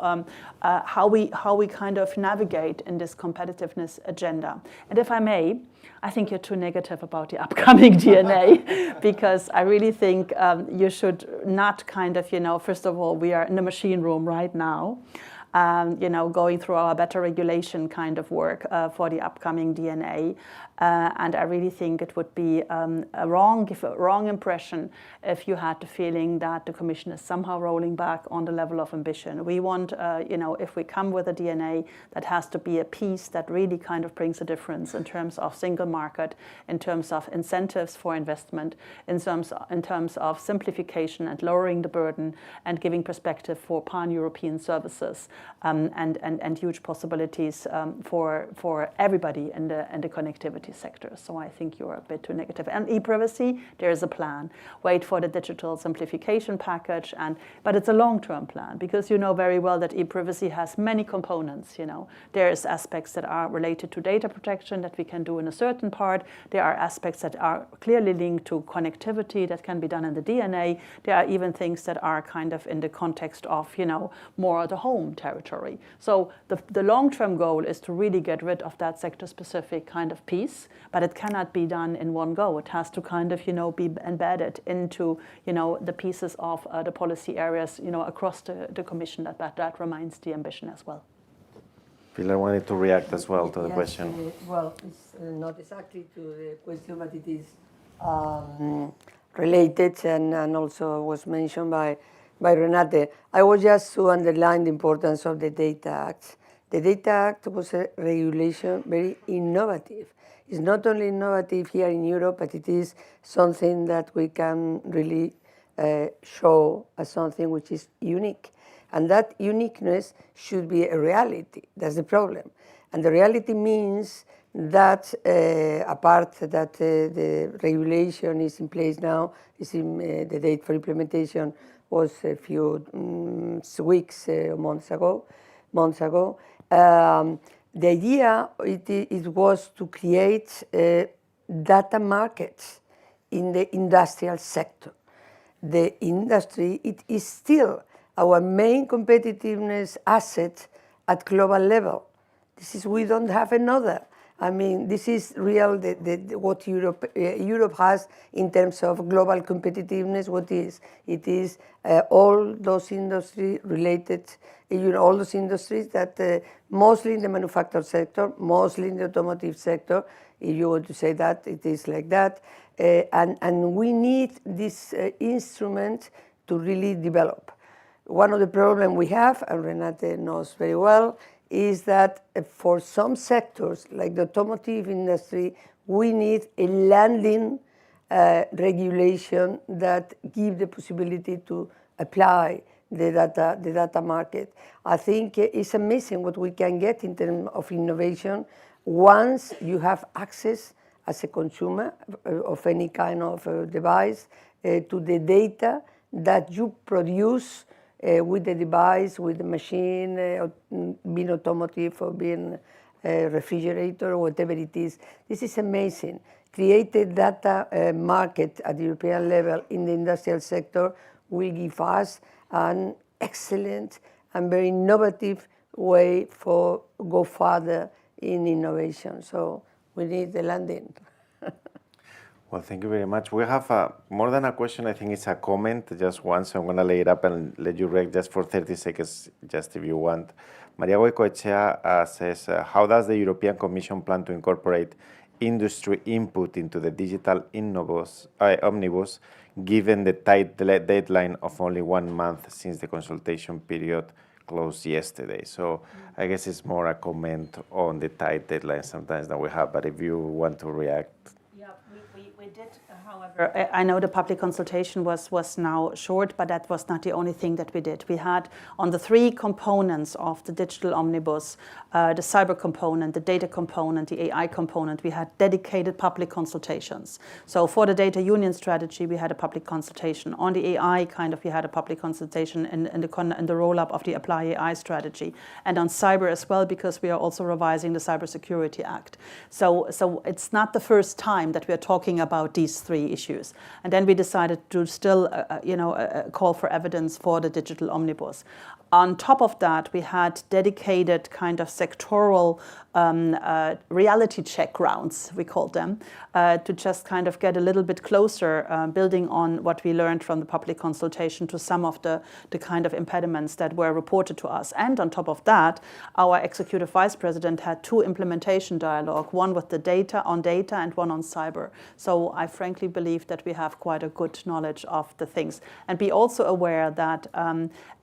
how we kind of navigate in this competitiveness agenda. And if I may, I think you're too negative about the upcoming DNA, because I really think you should not kind of, first of all, we are in the machine room right now. Going through our better regulation kind of work for the upcoming DNA. And I really think it would be a wrong impression if you had the feeling that the Commission is somehow rolling back on the level of ambition. We want, if we come with a DNA, that has to be a piece that really kind of brings a difference in terms of single market, in terms of incentives for investment, in terms of simplification and lowering the burden, and giving perspective for pan-European services, and huge possibilities for everybody in the connectivity sector. So I think you're a bit too negative. And e-privacy, there is a plan. Wait for the digital simplification package, but it's a long-term plan, because you know very well that e-privacy has many components. There's aspects that are related to data protection that we can do in a certain part. There are aspects that are clearly linked to connectivity that can be done in the DNA. There are even things that are kind of in the context of, more the home territory. So the long-term goal is to really get rid of that sector-specific kind of piece, but it cannot be done in one go. It has to kind of, be embedded into, the pieces of the policy areas, across the Commission. That remains the ambition as well. Pilar wanted to react as well to the question. Well, it's not exactly to the question, but it is related and also was mentioned by Renate. I was just to underline the importance of the Data Act. The Data Act was a regulation very innovative. It's not only innovative here in Europe, but it is something that we can really show as something which is unique. And that uniqueness should be a reality. That's the problem. And the reality means that apart that the regulation is in place now, the date for implementation was a few weeks, months ago. The idea it was to create a data markets in the industrial sector. The industry, it is still our main competitiveness asset at global level. We don't have another. I mean, this is real, what Europe has in terms of global competitiveness. What is? It is all those industry related, all those industries that mostly in the manufacturing sector, mostly in the automotive sector, if you want to say that, it is like that. And we need this instrument to really develop. One of the problems we have, and Renate knows very well, is that for some sectors, like the automotive industry, we need a landing regulation that gives the possibility to apply the data market. I think it's amazing what we can get in terms of innovation once you have access as a consumer of any kind of device to the data that you produce with the device, with the machine, being automotive or being a refrigerator or whatever it is. This is amazing. Created data market at the European level in the industrial sector will give us an excellent and very innovative way for go further in innovation. So we need the landing. Well, thank you very much. We have more than a question. I think it's a comment, just one. So I'm going to lay it up and let you react just for 30 seconds, just if you want. Maria Goicoechea says, how does the European Commission plan to incorporate industry input into the digital omnibus, given the tight deadline of only 1 month since the consultation period closed yesterday? So I guess it's more a comment on the tight deadline sometimes that we have, but if you want to react. We did, however, I know the public consultation was now short, but that was not the only thing that we did. We had on the 3 components of the digital omnibus, the cyber component, the data component, the AI component, we had dedicated public consultations. So for the data union strategy, we had a public consultation. On the AI we had a public consultation in the roll-up of the Apply AI strategy. And on cyber as well, because we are also revising the Cybersecurity Act. So it's not the first time that we are talking about these 3 issues. And then we decided to still, call for evidence for the digital omnibus. On top of that, we had dedicated kind of sectoral reality check rounds, we called them, to just kind of get a little bit closer, building on what we learned from the public consultation to some of the kind of impediments that were reported to us. And on top of that, our executive vice president had 2 implementation dialogue, one with the data and one on cyber. So I frankly believe that we have quite a good knowledge of the things. And be also aware that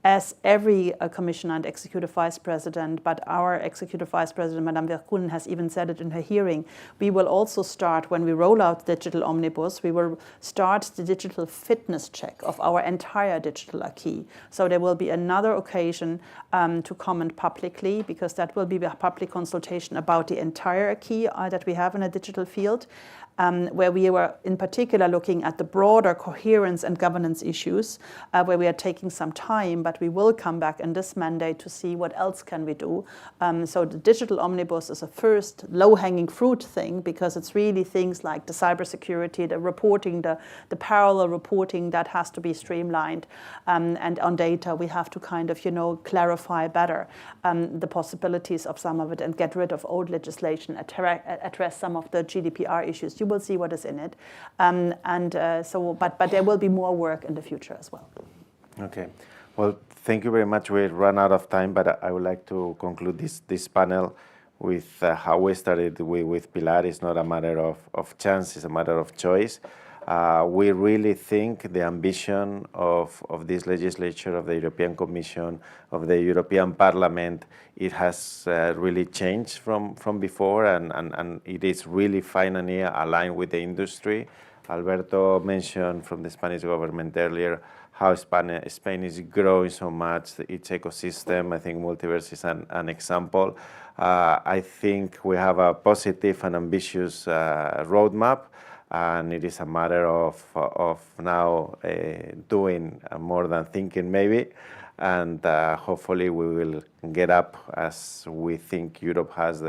as every commissioner and executive vice president, but our executive vice president, Madame Verkunen, has even said it in her hearing, we will also start, when we roll out digital omnibus, we will start the digital fitness check of our entire digital acquis. So there will be another occasion to comment publicly, because that will be a public consultation about the entire acquis that we have in a digital field. Where we were in particular looking at the broader coherence and governance issues, where we are taking some time, but we will come back in this mandate to see what else can we do. So the digital omnibus is a first low-hanging fruit thing, because it's really things like the cybersecurity, the reporting, the parallel reporting that has to be streamlined. And on data, we have to kind of, clarify better the possibilities of some of it and get rid of old legislation, address some of the GDPR issues. You will see what is in it. But there will be more work in the future as well. Okay. Well, thank you very much. We run out of time, but I would like to conclude this panel with how we started with Pilar. It's not a matter of chance, it's a matter of choice. We really think the ambition of this legislature, of the European Commission, of the European Parliament, it has really changed from before, and it is really finally aligned with the industry. Alberto mentioned from the Spanish government earlier how Spain is growing so much, its ecosystem. I think Multiverse is an example. I think we have a positive and ambitious roadmap, and it is a matter of now doing more than thinking maybe, and hopefully we will get up as we think Europe has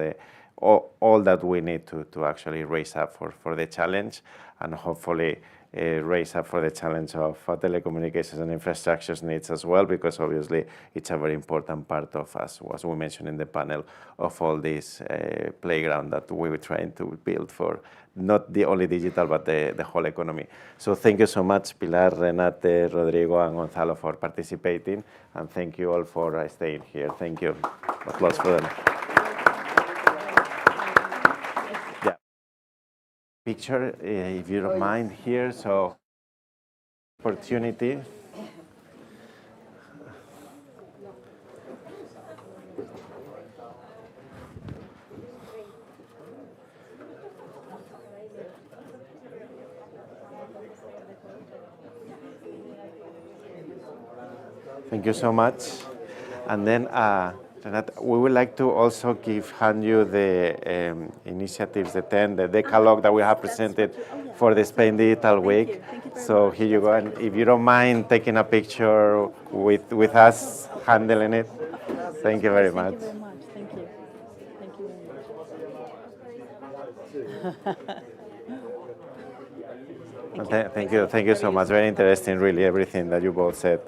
all that we need to actually raise up for the challenge, and hopefully raise up for the challenge of telecommunications and infrastructures needs as well, because obviously it's a very important part of us, as we mentioned in the panel, of all this playground that we were trying to build for not the only digital, but the whole economy. So thank you so much, Pilar, Renate, Rodrigo, and Gonzalo for participating, and thank you all for staying here. Thank you. Applause for them. Picture, if you don't mind, here, so opportunity. Thank you so much. And then, Renata, we would like to also hand you the initiatives, the decalogue that we have presented for the Spain Digital Week. So here you go, and if you don't mind taking a picture with us handling it, thank you very much. Thank you very much. Thank you. Thank you very much. Thank you so much. Very interesting, really, everything that you both said.